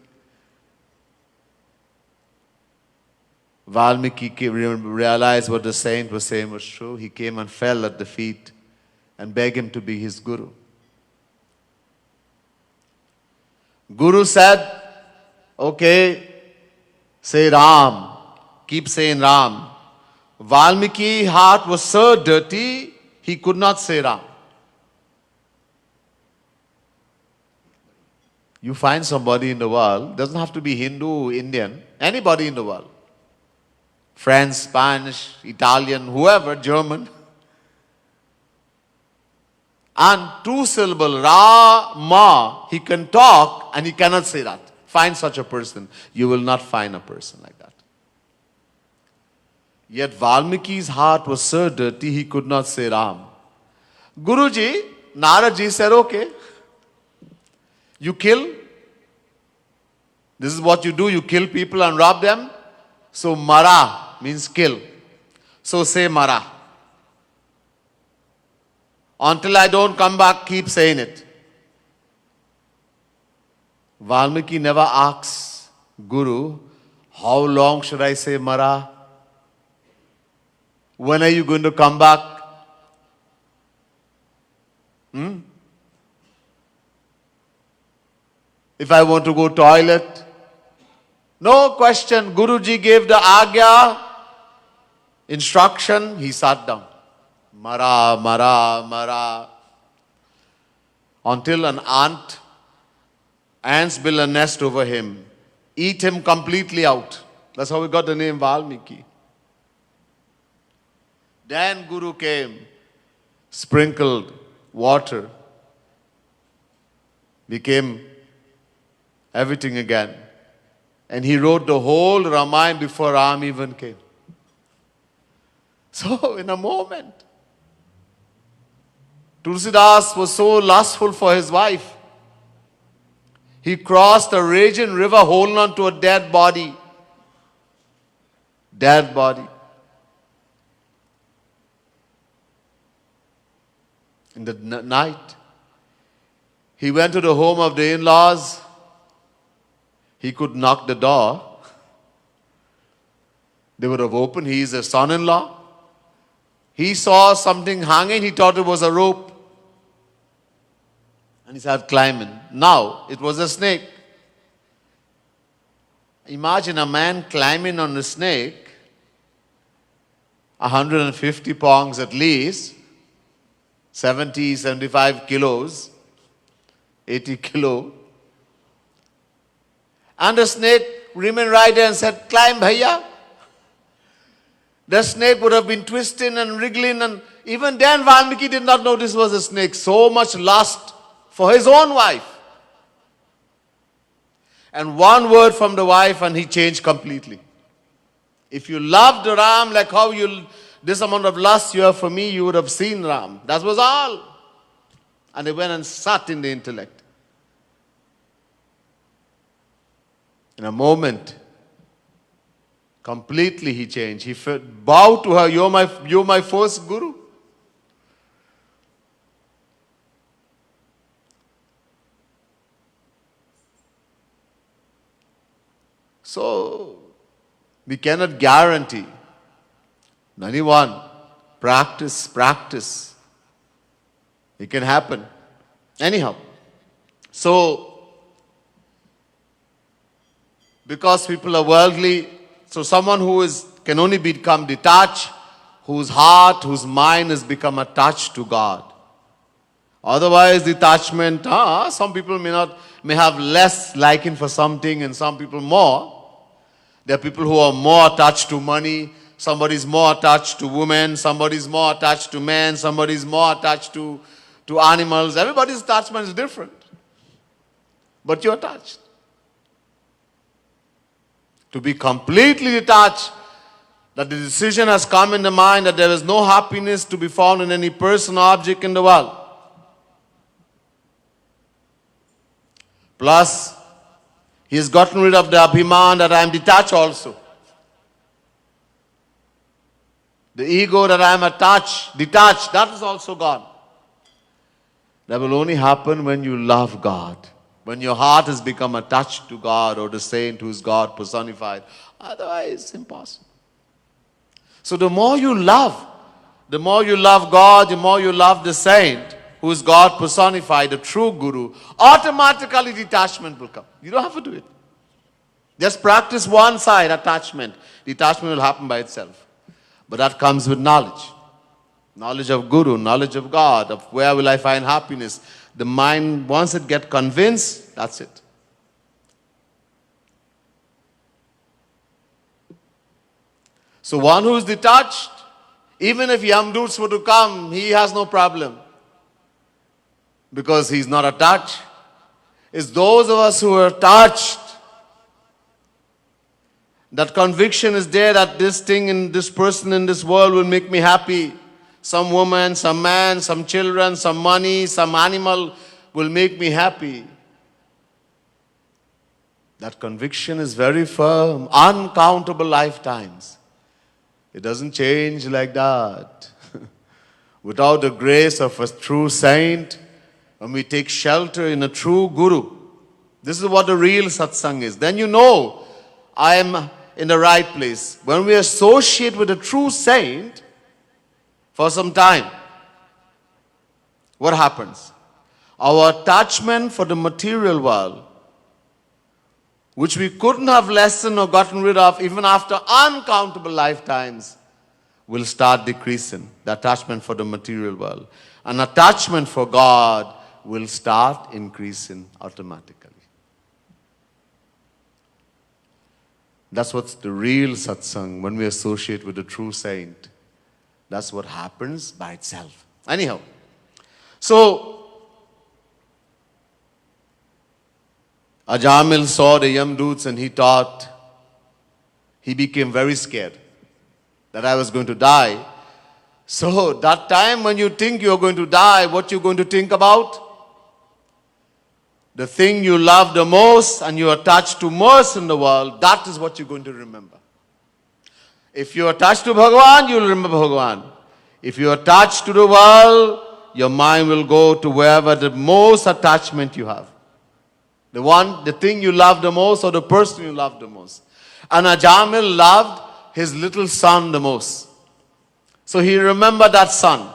Valmiki realized what the saint was saying was true. He came and fell at the feet and begged him to be his guru. Guru said, okay, say Ram. Keep saying Ram. Valmiki's heart was so dirty, he could not say Ram. You find somebody in the world, doesn't have to be Hindu, Indian, anybody in the world. French, Spanish, Italian, whoever, German. And two-syllable, Ra, Ma, he can talk and he cannot say that. Find such a person. You will not find a person like that. Yet Valmiki's heart was so dirty, he could not say Ram. Guruji, Naraji said, okay, you kill. This is what you do, you kill people and rob them. So Mara means kill. So say Mara. Until I don't come back, keep saying it. Valmiki never asks Guru, how long should I say Mara? When are you going to come back? If I want to go toilet? No question. Guruji gave the Agya, instruction, he sat down. Mara, Mara, Mara. Until an ants build a nest over him. Eat him completely out. That's how we got the name Valmiki. Then Guru came, sprinkled water, became everything again. And he wrote the whole Ramayana before Ram even came. So in a moment, Tulsidas was so lustful for his wife. He crossed a raging river holding on to a dead body. Dead body. In the night, he went to the home of the in-laws. He could knock the door. They would have opened. He is a son-in-law. He saw something hanging. He thought it was a rope. And he started climbing. Now, it was a snake. Imagine a man climbing on a snake, 150 pounds at least, 70, 75 kilos, 80 kilo. And the snake remained right there and said, climb, bhaiya. The snake would have been twisting and wriggling, and even then Valmiki did not know this was a snake. So much lust for his own wife. And one word from the wife and he changed completely. If you loved Ram like how this amount of lust you have for me, you would have seen Ram. That was all. And they went and sat in the intellect. In a moment, completely he changed. He bowed to her, you're my first guru. So, we cannot guarantee. Anyone, practice. It can happen. Anyhow. So, because people are worldly, so someone who can only become detached, whose heart, whose mind has become attached to God. Otherwise, detachment, some people may have less liking for something and some people more. There are people who are more attached to money, somebody is more attached to women, somebody is more attached to men, somebody is more attached to animals. Everybody's attachment is different. But you're attached. To be completely detached, that the decision has come in the mind that there is no happiness to be found in any person or object in the world. Plus, he has gotten rid of the abhiman that I am detached also. The ego that I am detached, that is also gone. That will only happen when you love God. When your heart has become attached to God or the saint who is God personified. Otherwise, it's impossible. So the more you love God, the more you love the saint who is God personified, the true Guru, automatically detachment will come. You don't have to do it. Just practice one side, attachment. Detachment will happen by itself. But that comes with knowledge. Knowledge of Guru, knowledge of God, of where will I find happiness. The mind, once it gets convinced, that's it. So one who is detached, even if Yamduts were to come, he has no problem. Because he's not attached. It's those of us who are attached. That conviction is there that this thing and this person in this world will make me happy. Some woman, some man, some children, some money, some animal will make me happy. That conviction is very firm, uncountable lifetimes. It doesn't change like that. Without the grace of a true saint, when we take shelter in a true Guru, this is what the real satsang is. Then you know, I am in the right place. When we associate with a true saint for some time, what happens? Our attachment for the material world, which we couldn't have lessened or gotten rid of even after uncountable lifetimes, will start decreasing. The attachment for the material world. An attachment for God will start increasing automatically. That's what's the real satsang when we associate with the true saint. That's what happens by itself. Anyhow, so Ajamil saw the Yamduts and he thought, he became very scared that I was going to die. So that time when you think you're going to die, what you're going to think about? The thing you love the most and you're attached to most in the world, that is what you're going to remember. If you're attached to Bhagavan, you'll remember Bhagavan. If you're attached to the world, your mind will go to wherever the most attachment you have. The thing you love the most or the person you love the most. And Ajamil loved his little son the most. So he remembered that son.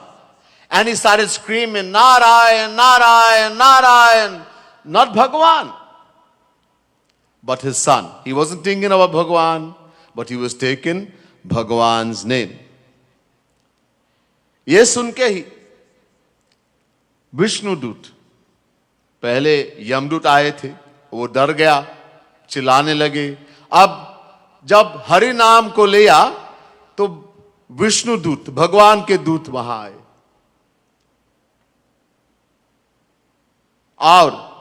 And he started screaming, Narayan, Narayan, Narayan. Not Bhagavan, but his son. He wasn't thinking about Bhagavan, but he was taking Bhagavan's name. ये सुन के ही विष्णुदूत, पहले यमदूत आए थे, वो डर गया, चिल्लाने लगे. अब जब हरि नाम को लिया तो विष्णुदूत, भगवान के दूत वहां आए. और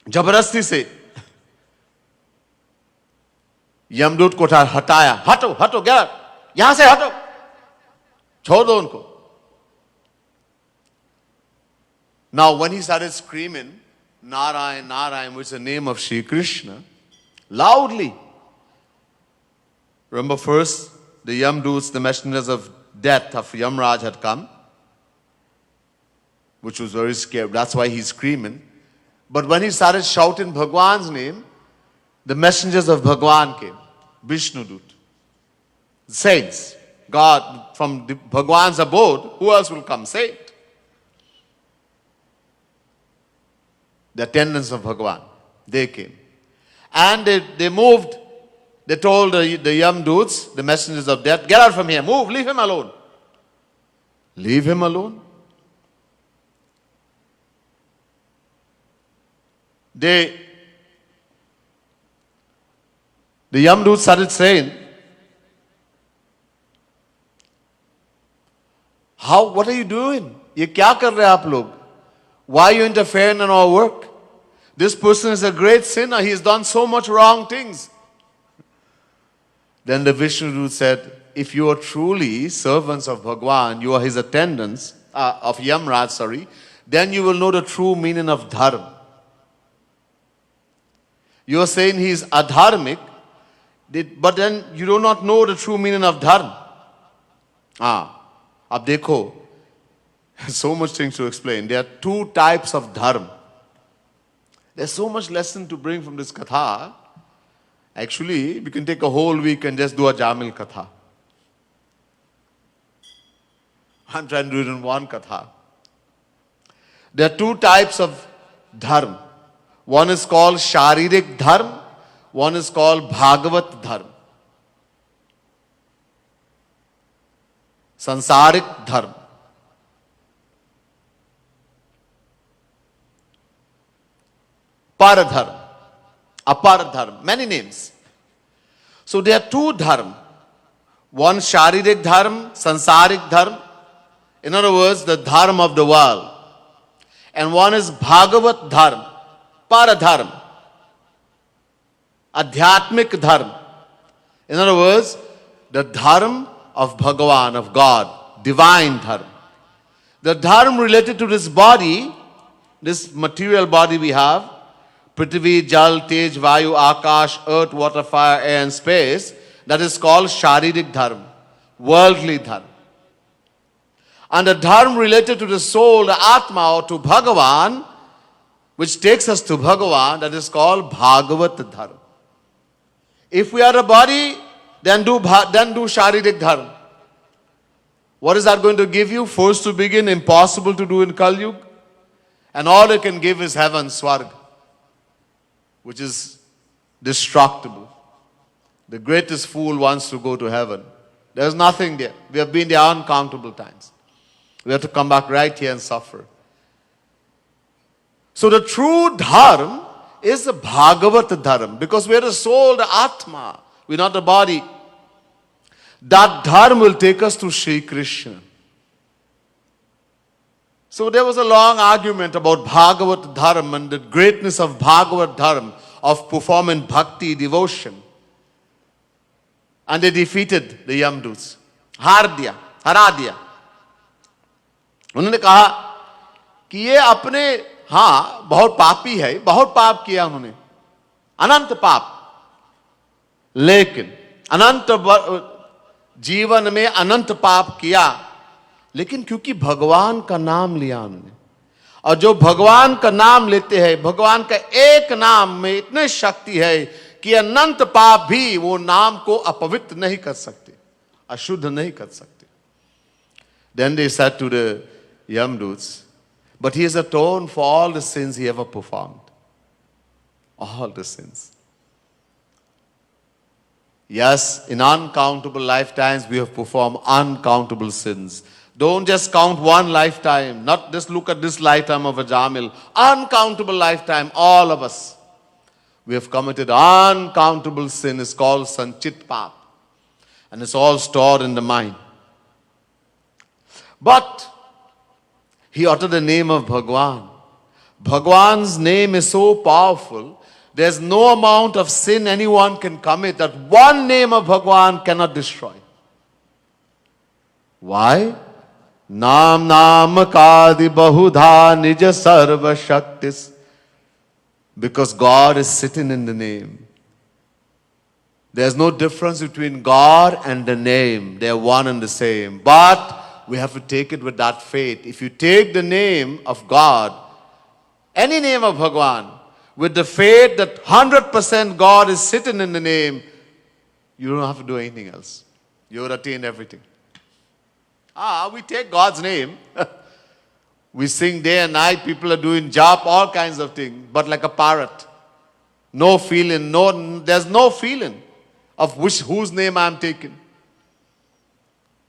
जबरदस्ती से यमदूत को हटाया. हटो हटो, क्या यहां से हटो, छोड़ दो उनको. Now when he started screaming Narayan, Narayan, which is the name of Shri Krishna, loudly. Remember first the Yamduts, the messengers of death of Yamraj had come, which was very scary. That's why he's screaming. But when he started shouting Bhagwan's name, the messengers of Bhagwan came. Vishnudut. Saints. God from Bhagwan's abode. Who else will come? Saint. The attendants of Bhagwan. They came. And they moved. They told the Yamduts, the messengers of death, get out from here. Move. Leave him alone. Leave him alone? The Yamdut started saying, what are you doing? Ye kya kar rahe aap log? Why are you interfering in our work? This person is a great sinner. He has done so much wrong things. Then the Vishnu said, if you are truly servants of Bhagwan, you are his attendants, of Yamraj, sorry, then you will know the true meaning of dharma. You are saying he is adharmic, but then you do not know the true meaning of dharma. Ab dekho, so much things to explain. There are two types of dharma. There's so much lesson to bring from this katha. Actually, we can take a whole week and just do a Jamil katha. I'm trying to do it in one katha. There are two types of dharma. One is called Sharirik Dharma, one is called Bhagavat Dharma. Sansarik Dharma. Paradharma, Aparadharma, many names. So there are two dharma. One Sharirik Dharma, Sansarik Dharma. In other words, the dharma of the world. And one is Bhagavat Dharma, Paradharma, Adhyatmik Dharma. In other words, the dharma of Bhagavan, of God, divine dharma. The dharma related to this body, this material body we have, Prithvi, Jal, Tej, Vayu, Akash, Earth, Water, Fire, Air and Space, that is called Sharirik Dharma, worldly dharma. And the dharma related to the soul, the Atma, or to Bhagavan, which takes us to Bhagavan, that is called Bhagavat Dharma. If we are a body, then do Sharirik Dharma. What is that going to give you? Force to begin, impossible to do in Kali Yuga. And all it can give is heaven, Swarga, which is destructible. The greatest fool wants to go to heaven. There's nothing there. We have been there uncountable times. We have to come back right here and suffer. So the true dharma is the Bhagavat Dharma, because we are the soul, the Atma. We're not the body. That dharma will take us to Shri Krishna. So there was a long argument about Bhagavat Dharma and the greatness of Bhagavat Dharma, of performing bhakti, devotion. And they defeated the Yamduts. Haradya. उन्होंने कहा कि ये अपने, हाँ, बहुत पापी है, बहुत पाप किया उन्होंने, अनंत पाप, लेकिन अनंत जीवन में अनंत पाप किया, लेकिन क्योंकि भगवान का नाम लिया उन्होंने, और जो भगवान का नाम लेते हैं, भगवान का एक नाम में इतनी शक्ति है कि अनंत पाप भी वो नाम को अपवित्र नहीं कर सकते, अशुद्ध नहीं कर सकते. Then they said to the Yamduts, but he has atoned for all the sins he ever performed. All the sins. Yes, in uncountable lifetimes we have performed uncountable sins. Don't just count one lifetime, not just look at this lifetime of a Jamil. Uncountable lifetime, all of us. We have committed uncountable sin. It's called Sanchit Pap. And it's all stored in the mind. But he uttered the name of Bhagwan. Bhagwan's name is so powerful, there's no amount of sin anyone can commit that one name of Bhagwan cannot destroy. Why? Nam Namakadi Bahudha Nija Sarva Shaktis. Because God is sitting in the name. There's no difference between God and the name. They're one and the same. But we have to take it with that faith. If you take the name of God, any name of Bhagwan, with the faith that 100% God is sitting in the name, you don't have to do anything else. You will attain everything. We take God's name. We sing day and night. People are doing jap, all kinds of things, but like a parrot. No feeling, there's no feeling of whose name I'm taking.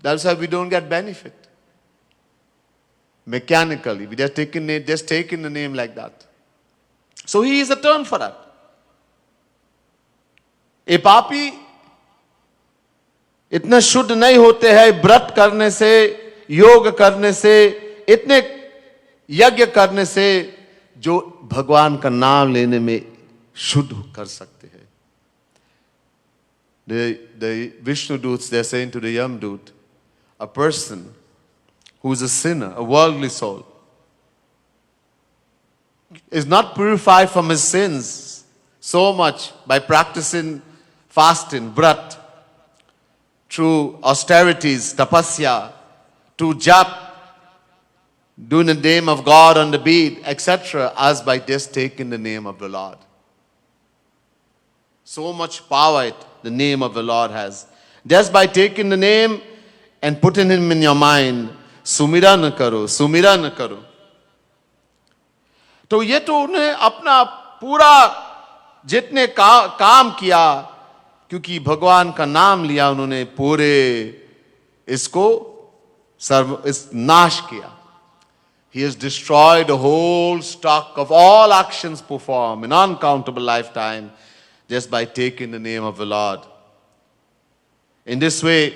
That's why we don't get benefit. Mechanically, we just taking the name like that. So he is atoned for that. A papi इतने शुद्ध नहीं होते हैं व्रत करने से, योग करने से, इतने यज्ञ करने से, जो भगवान का नाम लेने में शुद्ध कर सकते हैं. the Vishnu Doots, they're saying to the Yam Doot, a person who's a sinner, a worldly soul, is not purified from his sins so much by practicing fasting, vrat, through austerities, tapasya, to jap, doing the name of God on the bead, etc., as by just taking the name of the Lord. So much power the name of the Lord has. Just by taking the name and putting him in your mind, सुमिरन करो, सुमिरन करो. तो ये तो उन्हें अपना पूरा जितने काम किया, क्योंकि भगवान का नाम लिया उन्होंने, पूरे इसको नाश किया. He has destroyed the whole stock of all actions performed in uncountable lifetime just by taking the name of the Lord. In this way,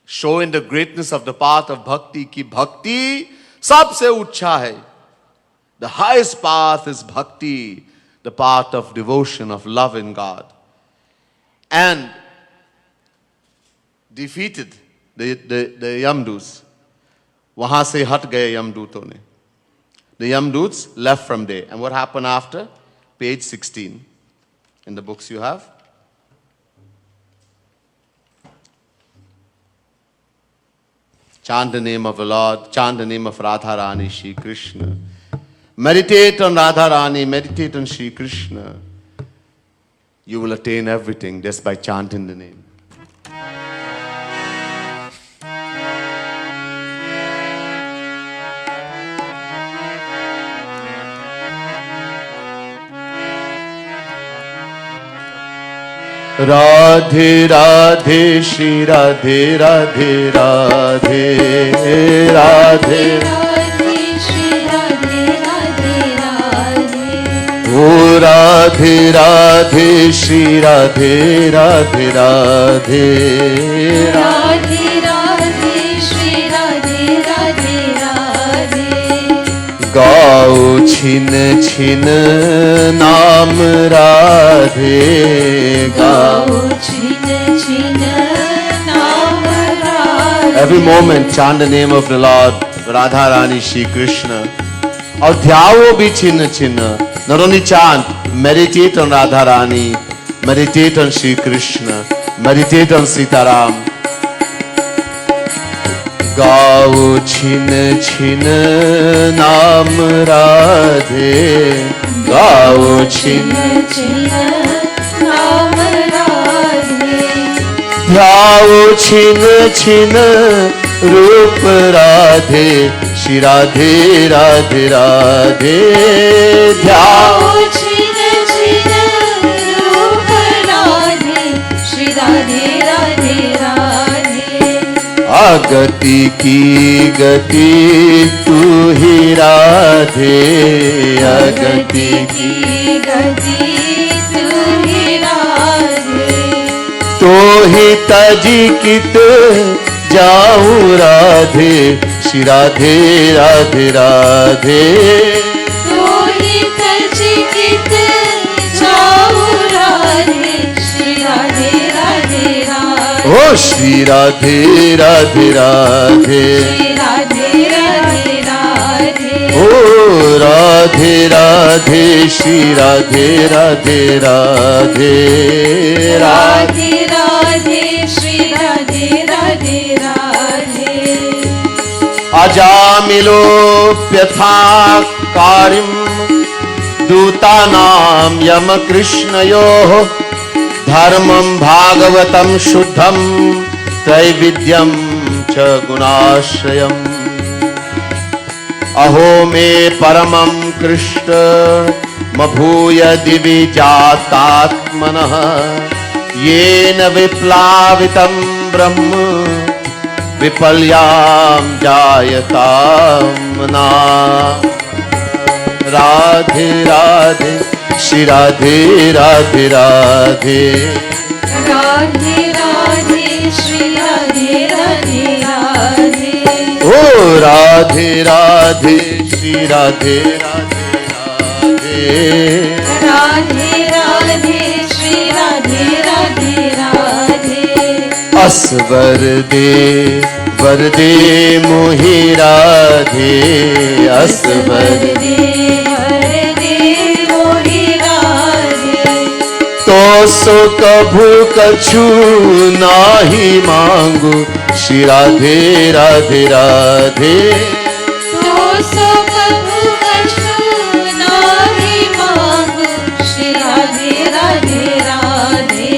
showing the greatness of the path of bhakti, ki bhakti sabse ucha hai. The highest path is bhakti, the path of devotion, of love in God. And defeated the Yamdus. वहां से हट गए यमदूतों ने. The Yamdoots left from there. And what happened after? Page 16 in the books you have. Chant the name of the Lord, chant the name of Radharani, Shri Krishna. Meditate on Radharani, meditate on Shri Krishna. You will attain everything just by chanting the name. Radhe Radhe Shri Radhe Radhe Radhe Radhe Radhe Shri Radhe Radhe Radhe. O Radhe Radhe Shri Radhe Radhe Radhe Radhe Radhe Shri Radhe Radhe Radhe. गाओ छिन छिन नाम राधे गाओ. Every moment chant the name of the Lord, Radharani, Shri Krishna. और ध्याओ भी छिन छिन. Not only chant, meditate on Radharani, meditate on Shri Krishna, meditate on Sitaram. गाओ छिन छिन नाम राधे गाओ छिन छिन नाम राधे. ध्याओ छिन छिन रूप राधे श्री राधे राधे राधे ध्याओ छिन छिन रूप राधे श्री राधे राधे राधे. गति की गति तू ही राधे गति की गति तू ही राधे. तो ही तजी कित जाऊं राधे श्री राधे राधे राधे. तो ही तजी कित जाऊं राधे श्री राधे राधे राधे. ओ श्री राधे राधे राधे श्री राधे राधे राधे. ओ राधे राधे श्री राधे राधे राधे राधे राधे श्री राधे राधे राधे. अजामिलोऽप्यथा कारिं दूतानां यम कृष्णयोः धर्मं भागवतं शुद्धं त्रैविद्यं च गुणाश्रयम्. अहो मे परमं कृष्ण मभूय दिवि जातात्मनः येन विप्लावितं ब्रह्म विपल्यां जायतां ना. राधे राधे श्री राधे राधे राधे राधे राधे श्री राधे राधे राधे. ओ राधे राधे श्री राधे राधे राधे राधे राधे श्री राधे राधे असवर दे वरदे मोहि राधे असवर तो सो कभू कछु नाही मांगू श्री राधे राधे राधे तो सो कभू कछु नाही मांगू श्री राधे राधे राधे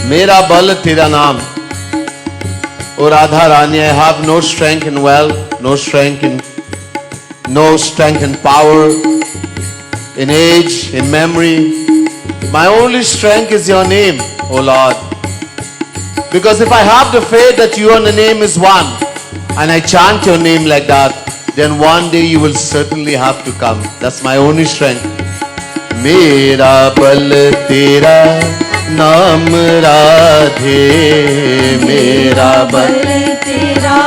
मेरा बल तेरा नाम O Radha Rani, I have no strength in wealth, no strength in power, in age, in memory. My only strength is your name, O Lord. Because if I have the faith that you and the name is one, and I chant your name like that, then one day you will certainly have to come. That's my only strength. Mera bal tera नाम राधे मेरा बल तेरा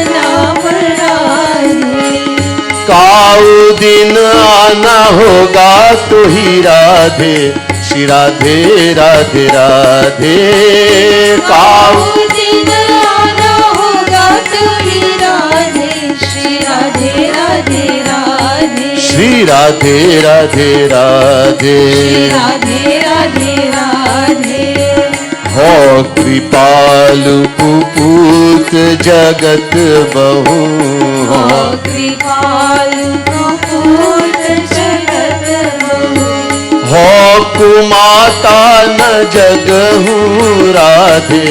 नाम राधे काऊ दिन आना होगा तो ही राधे श्री राधे राधे राधे काऊ दिन आना होगा तो ही राधे श्री राधे राधे राधे श्री राधे राधे राधे राधे राधे राधे हो कृपालु कुपूत जगत बहु हो कृपालु कुपूत जगत बहु हो कुमाता न जगहु राधे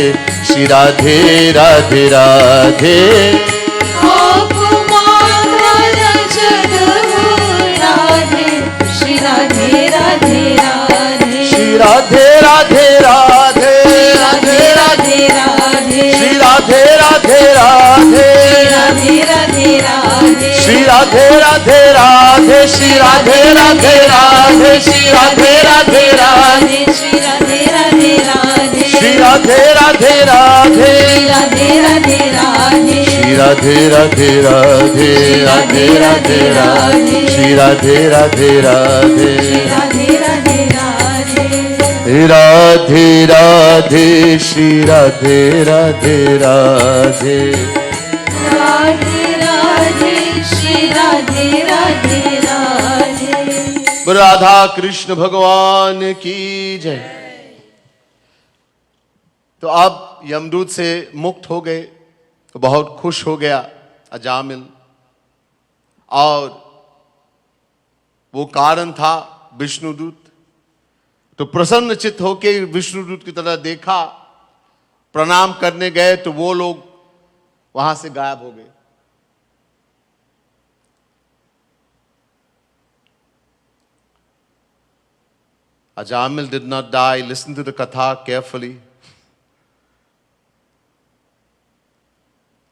श्री राधे राधे राधे हो कुमाता न जगहु राधे श्री राधे राधे राधे श्री राधे राधे राधे राधे राधे राधे श्री राधे राधे राधे राधे राधे राधे श्री राधे राधे राधे श्री राधे राधे राधे श्री राधे राधे राधे श्री राधे राधे राधे श्री राधे राधे राधे राधे राधे राधे श्री राधे राधे राधे राधे राधे राधे श्री राधे राधे राधे राधे राधे राधे राधे राधे श्री राधे राधे राधे राधे राधे श्री राधे राधे राधे राधा कृष्ण भगवान की जय। तो अब यमदूत से मुक्त हो गए तो बहुत खुश हो गया अजामिल, और वो कारण था विष्णुदूत। तो प्रसन्न चित्त होके विष्णुदूत की तरह देखा, प्रणाम करने गए तो वो लोग वहां से गायब हो गए। Ajamil did not die. Listen to the katha carefully.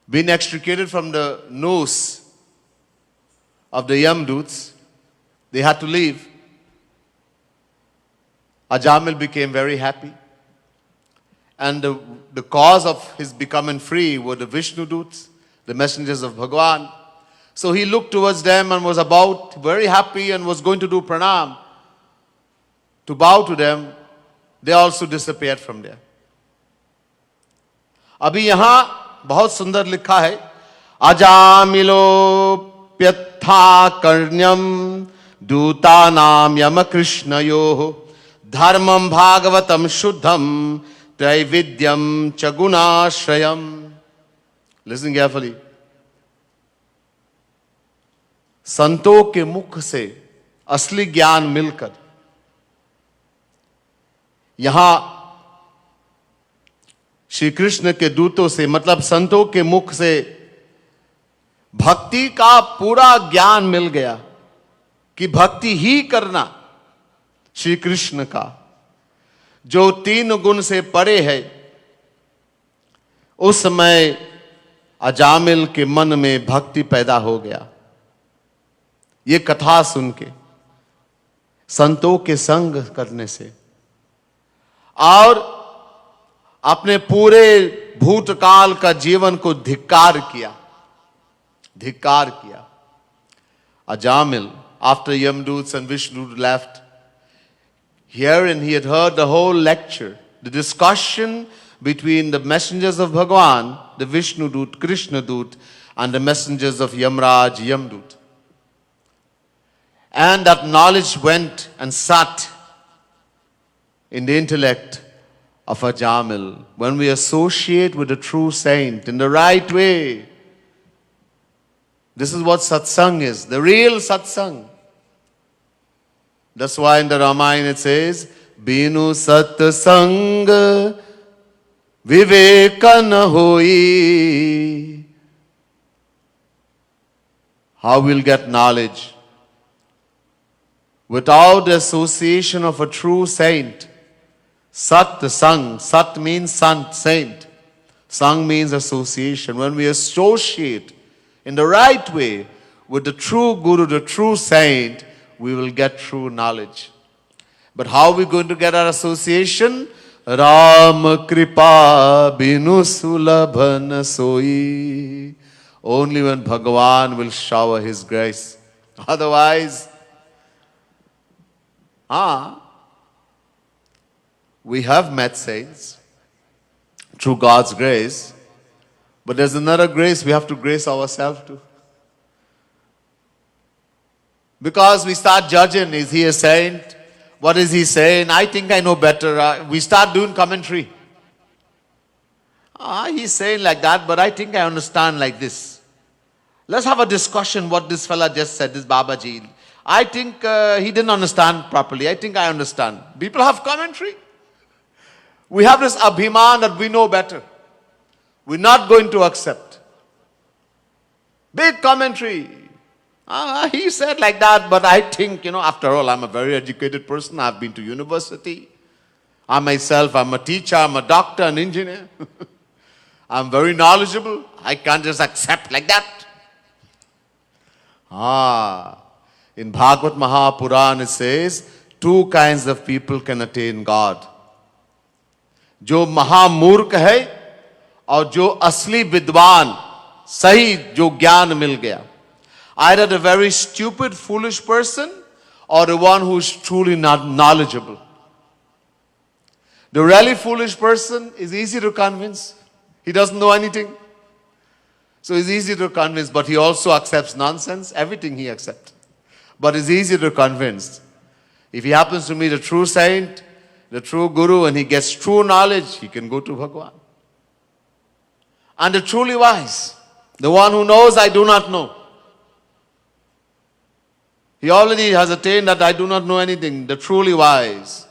Being extricated from the noose of the Yamduts, they had to leave. Ajamil became very happy. And the cause of his becoming free were the Vishnuduts, the messengers of Bhagavan. So he looked towards them and was about, very happy, and was going to do pranam, to bow to them. They also disappeared from there. अभी यहाँ बहुत सुंदर लिखा है, अजामिलोप्यथा कर्ण्यम दूतानाम यम कृष्णयोः धर्मम भागवतम शुद्धम त्रैविध्यम च गुणाश्रयम. Listen carefully. संतों के मुख से असली ज्ञान मिलकर यहां श्री कृष्ण के दूतों से, मतलब संतों के मुख से भक्ति का पूरा ज्ञान मिल गया कि भक्ति ही करना श्री कृष्ण का, जो 3 गुण से परे है. उस समय अजामिल के मन में भक्ति पैदा हो गया. ये कथा सुन के, संतों के संग करने से, और अपने पूरे भूतकाल का जीवन को धिक्कार किया. Ajamil, after Yamduts and Vishnu left, here and he had heard the whole lecture, the discussion between the messengers of Bhagavan, the Vishnu Dut, Krishna Dut, and the messengers of Yamraj, Yamdut. And that knowledge went and sat in the intellect of a Jamil. When we associate with a true saint in the right way, this is what satsang is, the real satsang. That's why in the Ramayana it says, Binu satsang viveka na hoi. How we'll get knowledge? Without the association of a true saint. Sat, the sang. Sat means sant, saint. Sang means association. When we associate in the right way with the true Guru, the true saint, we will get true knowledge. But how are we going to get our association? Ram kripa binu sulabhan soi. Only when Bhagavan will shower his grace. Otherwise, we have met saints through God's grace, but there's another grace we have to grace ourselves too. Because we start judging, is he a saint? What is he saying? I think I know better. We start doing commentary. He's saying like that, but I think I understand like this. Let's have a discussion what this fella just said, this Babaji. I think he didn't understand properly. I think I understand. People have commentary. We have this abhiman that we know better. We're not going to accept. Big commentary. He said like that, but I think, after all, I'm a very educated person. I've been to university. I'm a teacher, I'm a doctor, an engineer. I'm very knowledgeable. I can't just accept like that. In Bhagavat Mahapuran it says, two kinds of people can attain God. जो महामूर्ख है और जो असली विद्वान सही जो ज्ञान मिल गया. Either the very stupid, foolish person or the one who is truly not knowledgeable. The really foolish person is easy to convince. He doesn't know anything. So it's easy to convince, but he also accepts nonsense. Everything he accepts. But it's easy to convince. If he happens to meet a true saint, the true Guru, and he gets true knowledge, he can go to Bhagavan. And the truly wise, the one who knows I do not know. He already has attained that I do not know anything, the truly wise.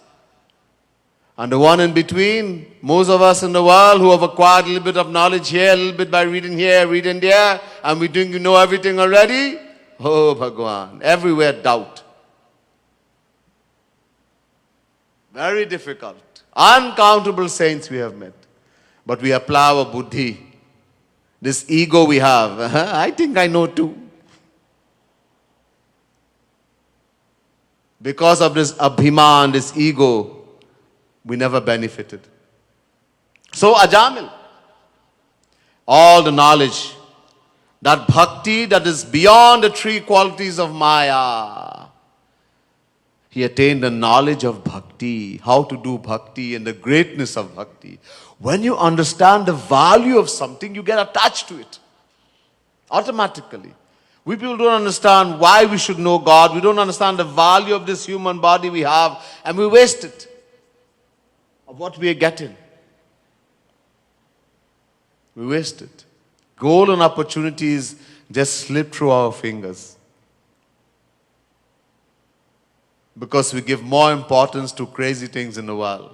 And the one in between, most of us in the world who have acquired a little bit of knowledge here, a little bit by reading here, reading there, and we think you know everything already. Oh, Bhagavan, everywhere doubt. Very difficult. Uncountable saints we have met. But we apply our buddhi. This ego we have. I think I know too. Because of this abhiman, this ego, we never benefited. So Ajamil, all the knowledge, that bhakti that is beyond the three qualities of Maya, he attained the knowledge of bhakti, how to do bhakti and the greatness of bhakti. When you understand the value of something, you get attached to it automatically. We people don't understand why we should know God. We don't understand the value of this human body we have, and we waste it of what we are getting. We waste it. Golden opportunities just slip through our fingers because we give more importance to crazy things in the world.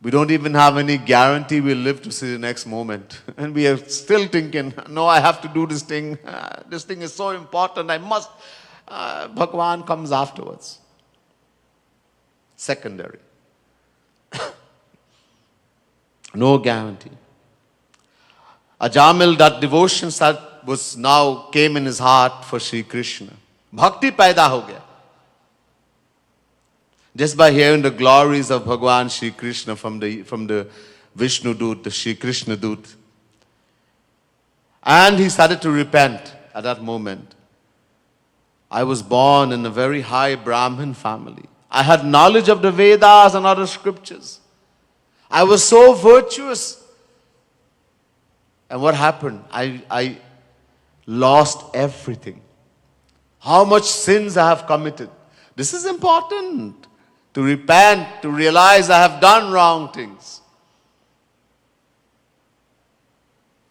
We don't even have any guarantee we'll live to see the next moment. And we are still thinking, no, I have to do this thing. This thing is so important, I must. Bhagavan comes afterwards. Secondary. No guarantee. Ajamil, that devotion that was now came in his heart for Shri Krishna. Bhakti paida ho gaya. Just by hearing the glories of Bhagavan Shri Krishna from the Vishnu Dut, the Shri Krishna Dut. And he started to repent at that moment. I was born in a very high Brahmin family. I had knowledge of the Vedas and other scriptures. I was so virtuous. And what happened? I lost everything. How much sins I have committed. This is important. To repent, to realize I have done wrong things.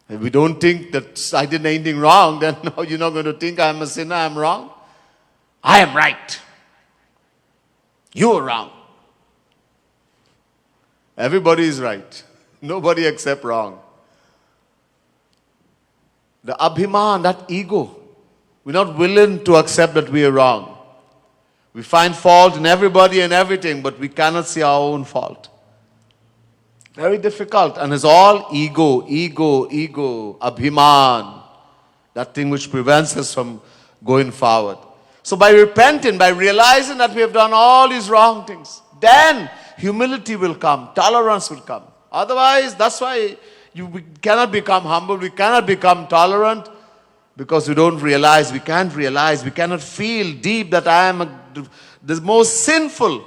If we don't think that I did anything wrong, then no, you're not going to think I am a sinner, I am wrong. I am right. You are wrong. Everybody is right. Nobody except wrong. The abhiman, that ego, we're not willing to accept that we are wrong. We find fault in everybody and everything, but we cannot see our own fault. Very difficult. And it's all ego, abhiman. That thing which prevents us from going forward. So by repenting, by realizing that we have done all these wrong things, then humility will come, tolerance will come. Otherwise, that's why we cannot become humble, we cannot become tolerant, because we don't realize, we can't realize, we cannot feel deep that I am the most sinful,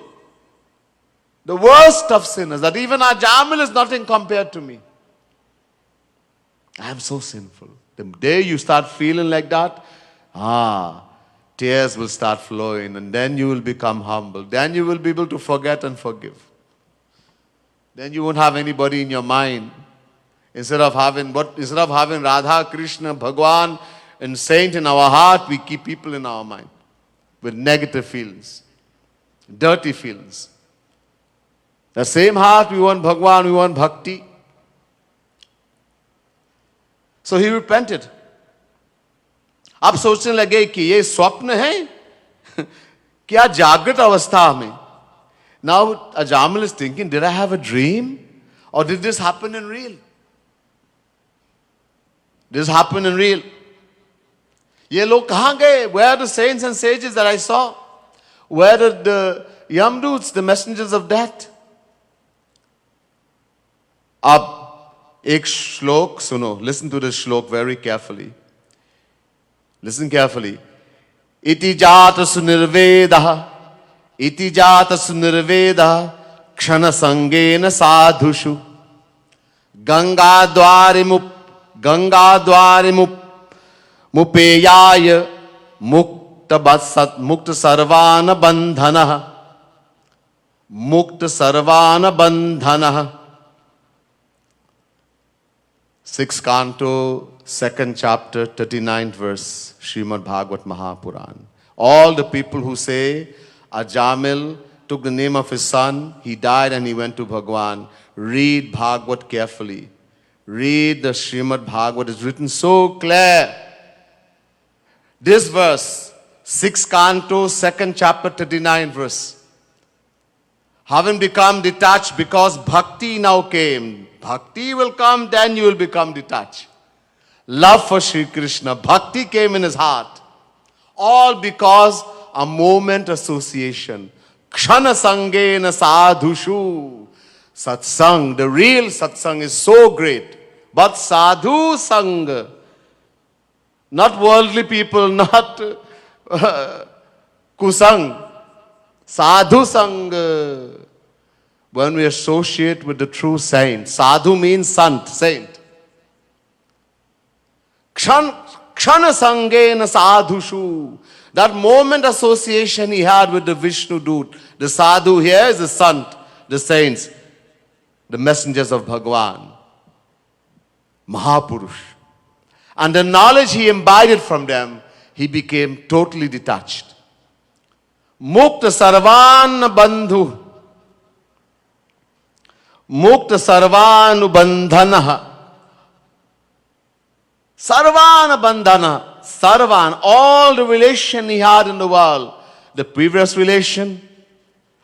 the worst of sinners, that even Ajamil is nothing compared to me. I am so sinful. The day you start feeling like that, tears will start flowing, and then you will become humble. Then you will be able to forget and forgive. Then you won't have anybody in your mind. Instead of having Radha, Krishna, Bhagwan, and saint in our heart, we keep people in our mind with negative feelings, dirty feelings. The same heart, we want Bhagwan, we want bhakti. So he repented. आप सोचने लगे कि ये स्वप्न है क्या जागृत अवस्था में. Now Ajamil is thinking, did I have a dream? Or did this happen in real? This happened in real. ये लोग कहाँ गए? Where are the saints and sages that I saw? Where are the Yamdoots, the messengers of death? अब एक श्लोक सुनो. Listen to this श्लोक very carefully. Listen carefully. Iti jata sunirvedah. Iti jata sunirvedah. Kshana sangena sadhushu. Ganga dwari mupeyaya mukta sarvana bandhana. Mukta sarvana bandhana. 6th canto, 2nd chapter, 39th verse, Shrimat Bhagavat Mahapuran. All the people who say, Ajamil took the name of his son, he died and he went to Bhagwan. Read Bhagavat carefully. Read the Shrimat Bhagavat. It's written so clear. This verse, 6th canto, 2nd chapter, 39th verse. Having become detached because bhakti now came. Bhakti will come, then you will become detached. Love for Shri Krishna. Bhakti came in his heart. All because a moment association. Kshana sangena sadhushu. Satsang, the real satsang is so great. But sadhu sang, not worldly people, not kusang. Sadhu sang. When we associate with the true saint. Sadhu means sant, saint. Kshana sangena sadhushu. That moment association he had with the Vishnu Doot. The sadhu here is the sant, the saints, the messengers of Bhagwan. Mahapurush. And the knowledge he imbibed from them, he became totally detached. Mukta sarvana bandhu. Mukta sarvanu bandhana. Sarvana bandhana. Sarvan, all the relation he had in the world, the previous relation,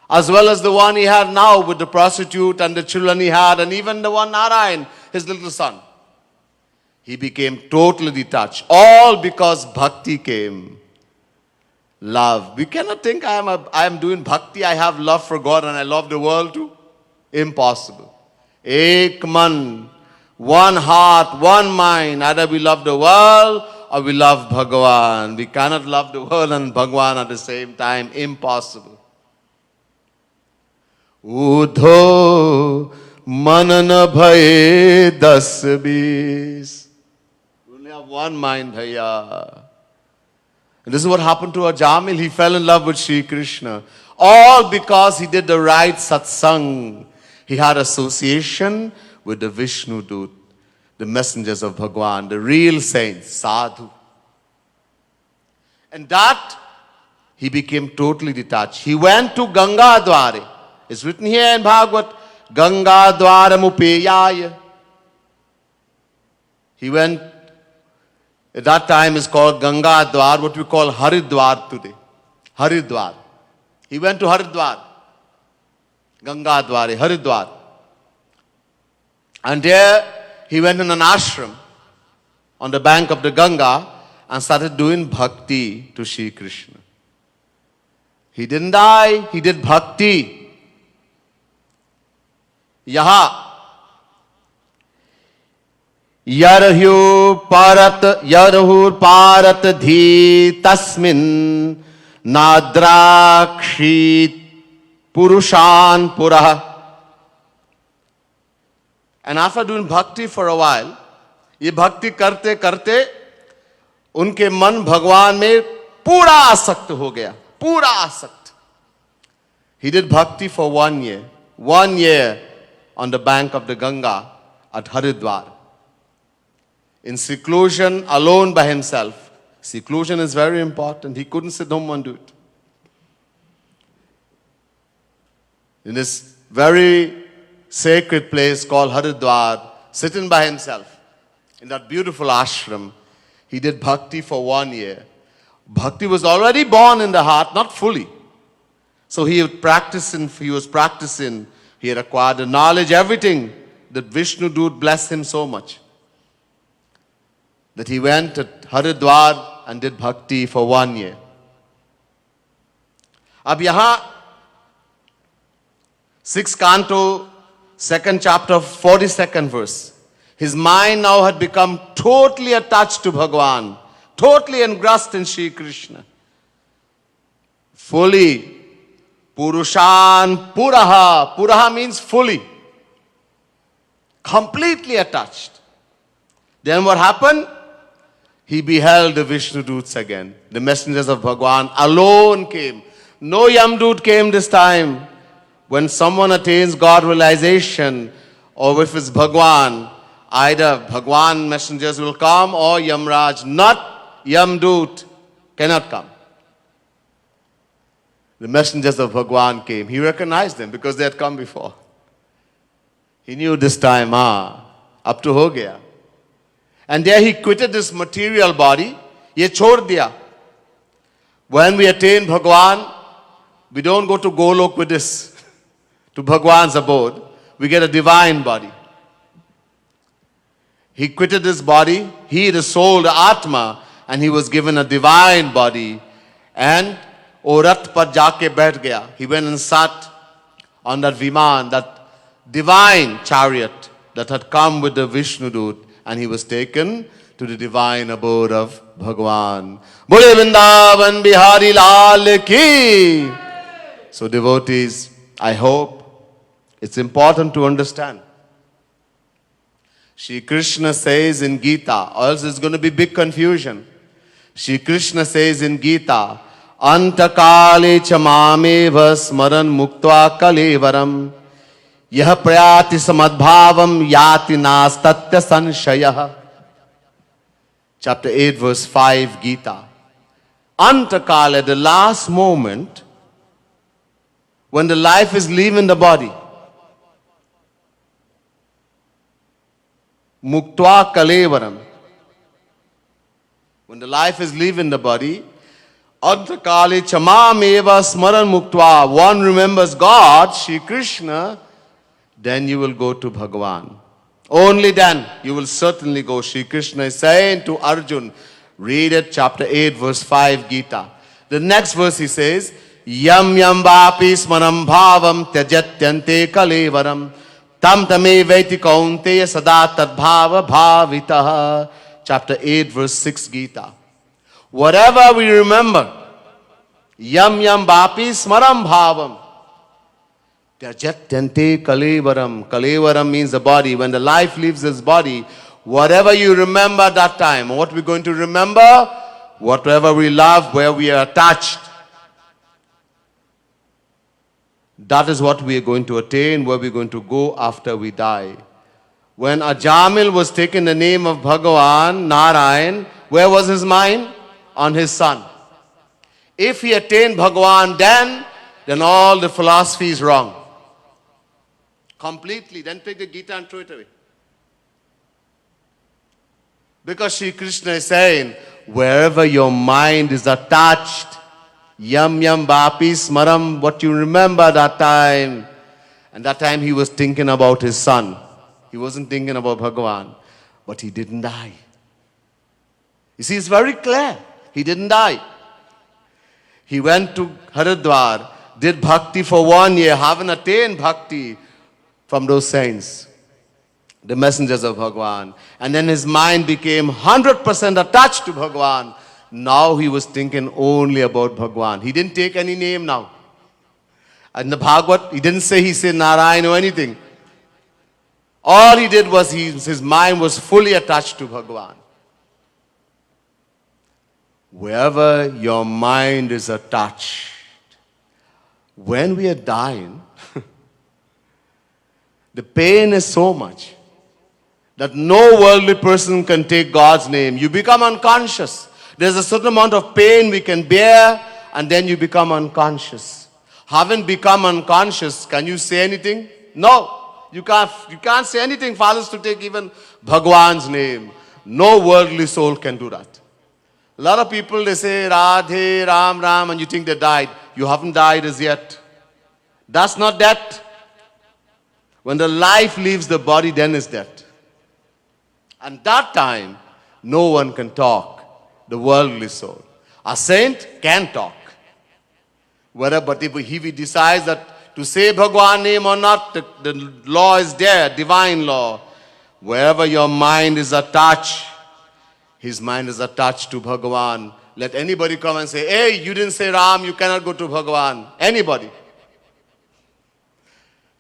as well as the one he had now with the prostitute and the children he had, and even the one Narayan, his little son. He became totally detached. All because bhakti came. Love. We cannot think I am doing bhakti, I have love for God and I love the world too. Impossible. Ek man, one heart, one mind. Either we love the world or we love Bhagavan. We cannot love the world and Bhagavan at the same time. Impossible. Udho Manana bhaye das bis. We only have one mind, bhaiya. And this is what happened to Ajamil. He fell in love with Shri Krishna. All because he did the right satsang. He had association with the Vishnu Dut, the messengers of Bhagwan, the real saints, sadhu. And that, he became totally detached. He went to Ganga Dware. It's written here in Bhagavat, Ganga Dwara Mupeyaya. He went, at that time is called Ganga Dwar, what we call Haridwar today. Haridwar. He went to Haridwar. Ganga Dware, Haridwar. And there he went in an ashram on the bank of the Ganga and started doing bhakti to Shri Krishna. He didn't die, he did bhakti. Yaha. Yarhur parat dhi tasmin nadrakshit purushan purah. And after doing bhakti for a while, ये भक्ति करते करते उनके मन भगवान में पूरा आसक्त हो गया, पूरा आसक्त. He did bhakti for 1 year. 1 year on the bank of the Ganga at Haridwar. In seclusion, alone by himself. Seclusion is very important. He couldn't sit home and do it. In this very sacred place called Haridwar, sitting by himself, in that beautiful ashram, he did bhakti for 1 year. Bhakti was already born in the heart, not fully. So he was practicing, he had acquired the knowledge, everything that Vishnu Dut blessed him so much. That he went at Haridwar and did bhakti for 1 year. Ab yahan, 6th canto, 2nd chapter, 42nd verse. His mind now had become totally attached to Bhagavan, totally engrossed in Shri Krishna. Fully, Purushan Puraha. Puraha means fully, completely attached. Then what happened? He beheld the Vishnu Duts again. The messengers of Bhagavan alone came. No Yamdut came this time. When someone attains God realization, or if it's Bhagavan, either Bhagwan messengers will come or Yamraj, not Yamdut, cannot come. The messengers of Bhagwan came. He recognized them because they had come before. He knew this time, up to ho gaya. And there he quitted this material body. Ye chhod diya. When we attain Bhagwan, we don't go to Golok with this, to Bhagwan's abode. We get a divine body. He quitted this body, he, the soul, the Atma, and he was given a divine body. And Orat par jaake baith gaya. He went and sat on that Viman, that divine chariot that had come with the Vishnu Dut, and he was taken to the divine abode of Bhagwan. Bole Vrindavan Bihari Lal ki. So devotees, I hope it's important to understand. Shri Krishna says in Gita, or else it's going to be big confusion. Shri Krishna says in Gita, Antakale chamameva smaran muktva kalevaram yah prayati samadbhavam yati nastatya sanshayah. Chapter 8 verse 5 Gita. Antakale, the last moment when the life is leaving the body. Muktva kalevaram. When the life is leaving the body, Adhakali chamameva smaran muktva. One remembers God, Shri Krishna, then you will go to Bhagavan. Only then you will certainly go. Shri Krishna is saying to Arjun, read it, chapter 8, verse 5, Gita. The next verse he says, Yam yam vapi smaram bhavam tyajatyante kalevaram tam tame veti kaunteya sada tadbhava bhavitaha. Chapter 8, verse 6, Gita. Whatever we remember, yam yam vapi smaram bhavam. Tyajatyante kalevaram. Kalevaram means the body. When the life leaves this body, whatever you remember that time, what we're going to remember, whatever we love, where we are attached, that is what we are going to attain, where we're going to go after we die. When Ajamil was taking the name of Bhagavan, Narayan, where was his mind? On his son. If he attained Bhagavan then all the philosophy is wrong. Completely. Then take the Gita and throw it away. Because Shri Krishna is saying, wherever your mind is attached, yam yam vapi smaram, what you remember that time. And that time he was thinking about his son. He wasn't thinking about Bhagavan. But he didn't die. You see, it's very clear. He didn't die. He went to Haridwar, did bhakti for 1 year, haven't attained bhakti from those saints, the messengers of Bhagavan. And then his mind became 100% attached to Bhagavan. Now he was thinking only about Bhagavan. He didn't take any name now. And the Bhagavat, he said Narayan or anything. All he did was his mind was fully attached to Bhagavan. Wherever your mind is attached, when we are dying, the pain is so much that no worldly person can take God's name. You become unconscious. There's a certain amount of pain we can bear, and then you become unconscious. Having become unconscious, can you say anything? No. You can't say anything, fathers, to take even Bhagwan's name. No worldly soul can do that. A lot of people, they say Radhe, Ram, Ram, and you think they died. You haven't died as yet. That's not death. When the life leaves the body, then is death. And that time, no one can talk, the worldly soul. A saint can talk. But if he decides that to say Bhagwan name or not, the law is there, divine law. Wherever your mind is attached, his mind is attached to Bhagavan. Let anybody come and say, hey, you didn't say Ram, you cannot go to Bhagavan. Anybody.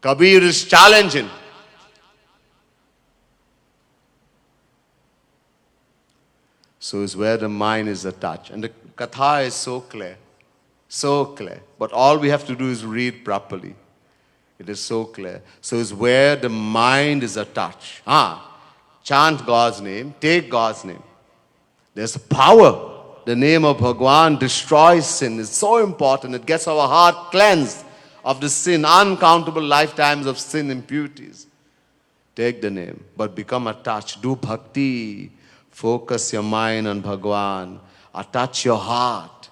Kabir is challenging. So is where the mind is attached. And the Katha is so clear. So clear. But all we have to do is read properly. It is so clear. So is where the mind is attached. Chant God's name. Take God's name. There's power. The name of Bhagwan destroys sin. It's so important. It gets our heart cleansed of the sin. Uncountable lifetimes of sin impurities. Take the name. But become attached. Do bhakti. Focus your mind on Bhagwan. Attach your heart.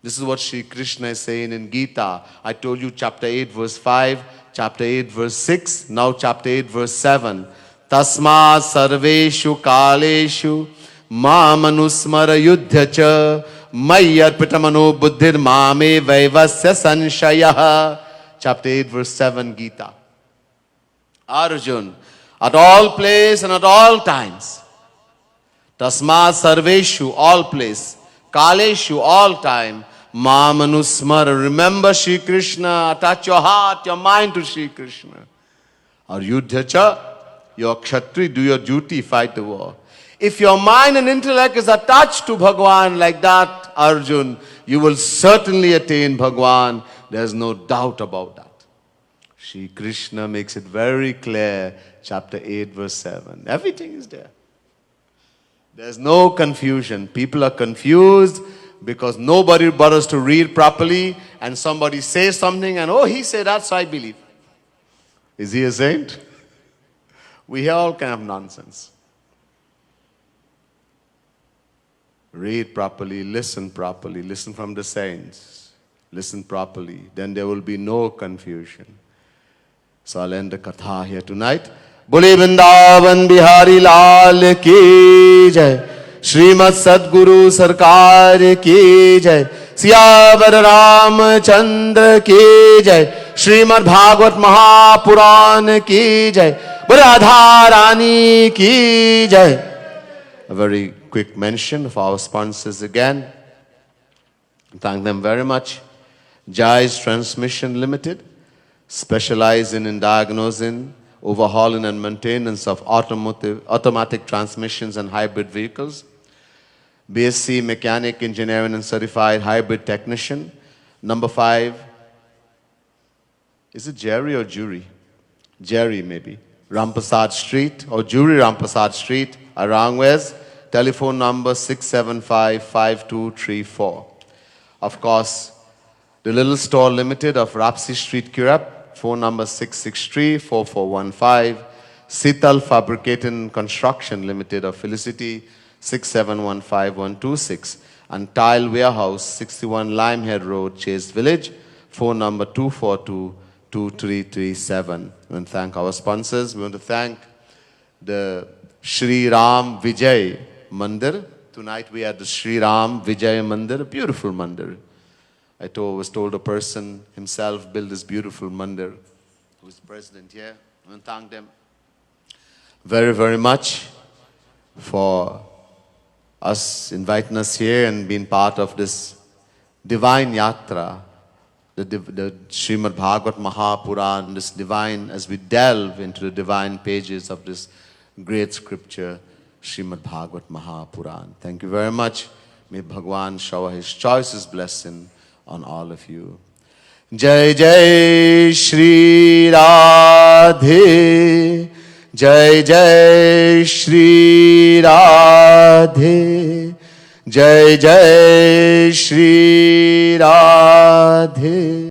This is what Shri Krishna is saying in Gita. I told you chapter 8 verse 5, chapter 8 verse 6, now chapter 8 verse 7. Tasma sarveshu kaleshu mamanusmara yudhyacha mayyar pitamano buddhir mame vaivasya sanshayah. Chapter 8 verse 7 Gita. Arjun, at all place and at all times. Tasma sarveshu, all place. Kaleshu, all time. Mamanusmara, remember Shri Krishna, attach your heart, your mind to Shri Krishna. Or Yudhyacha, your Kshatri, do your duty, fight the war. If your mind and intellect is attached to Bhagwan like that, Arjun, you will certainly attain Bhagwan. There's no doubt about that. Shri Krishna makes it very clear, chapter 8, verse 7. Everything is there. There's no confusion. People are confused because nobody bothers to read properly, and somebody says something and, oh, he said that, so I believe. Is he a saint? We hear all kind of nonsense. Read properly, listen from the saints. Listen properly, then there will be no confusion. So I'll end the katha here tonight. Bole Vrindavan Bihari Lal ki jai. Shrimat Sadguru Sarkar ki jai. Siyavar Ramchandra ki jai. Shrimat Bhagavat Mahapuran ki jai. Radharani ki jai. A very quick mention of our sponsors again. Thank them very much. Jai's Transmission Limited, specialize in diagnosing, overhauling and maintenance of automatic transmissions and hybrid vehicles. BSc Mechanic Engineering and Certified Hybrid Technician. Number 5, is it Jerry or Jury? Jerry maybe. Rampasad Street or Jury Rampasad Street, Arangwes. Telephone number 675-5234. Of course, the Little Store Limited of Rapsi Street, Kirap. Phone number 663-4415. Sital Fabricating and Construction Limited of Felicity, 6715126. And Tile Warehouse, 61 Limehead Road, Chase Village. Phone number 242-2337. We want to thank our sponsors. We want to thank the Shri Ram Vijai Mandir. Tonight we are at the Shri Ram Vijay Mandir, a beautiful mandir. I was told a person himself built this beautiful mandir, who is president here. I want to thank them very, very much for inviting us here and being part of this divine yatra, the Shrimat Bhagavat Mahapuran, this divine, as we delve into the divine pages of this great scripture, Shrimat Bhagavat Mahapuran. Thank you very much. May Bhagwan shower his choicest blessing on all of you. Jai Jai Shri Radhe, Jai Jai Shri Radhe, Jai Jai Shri Radhe.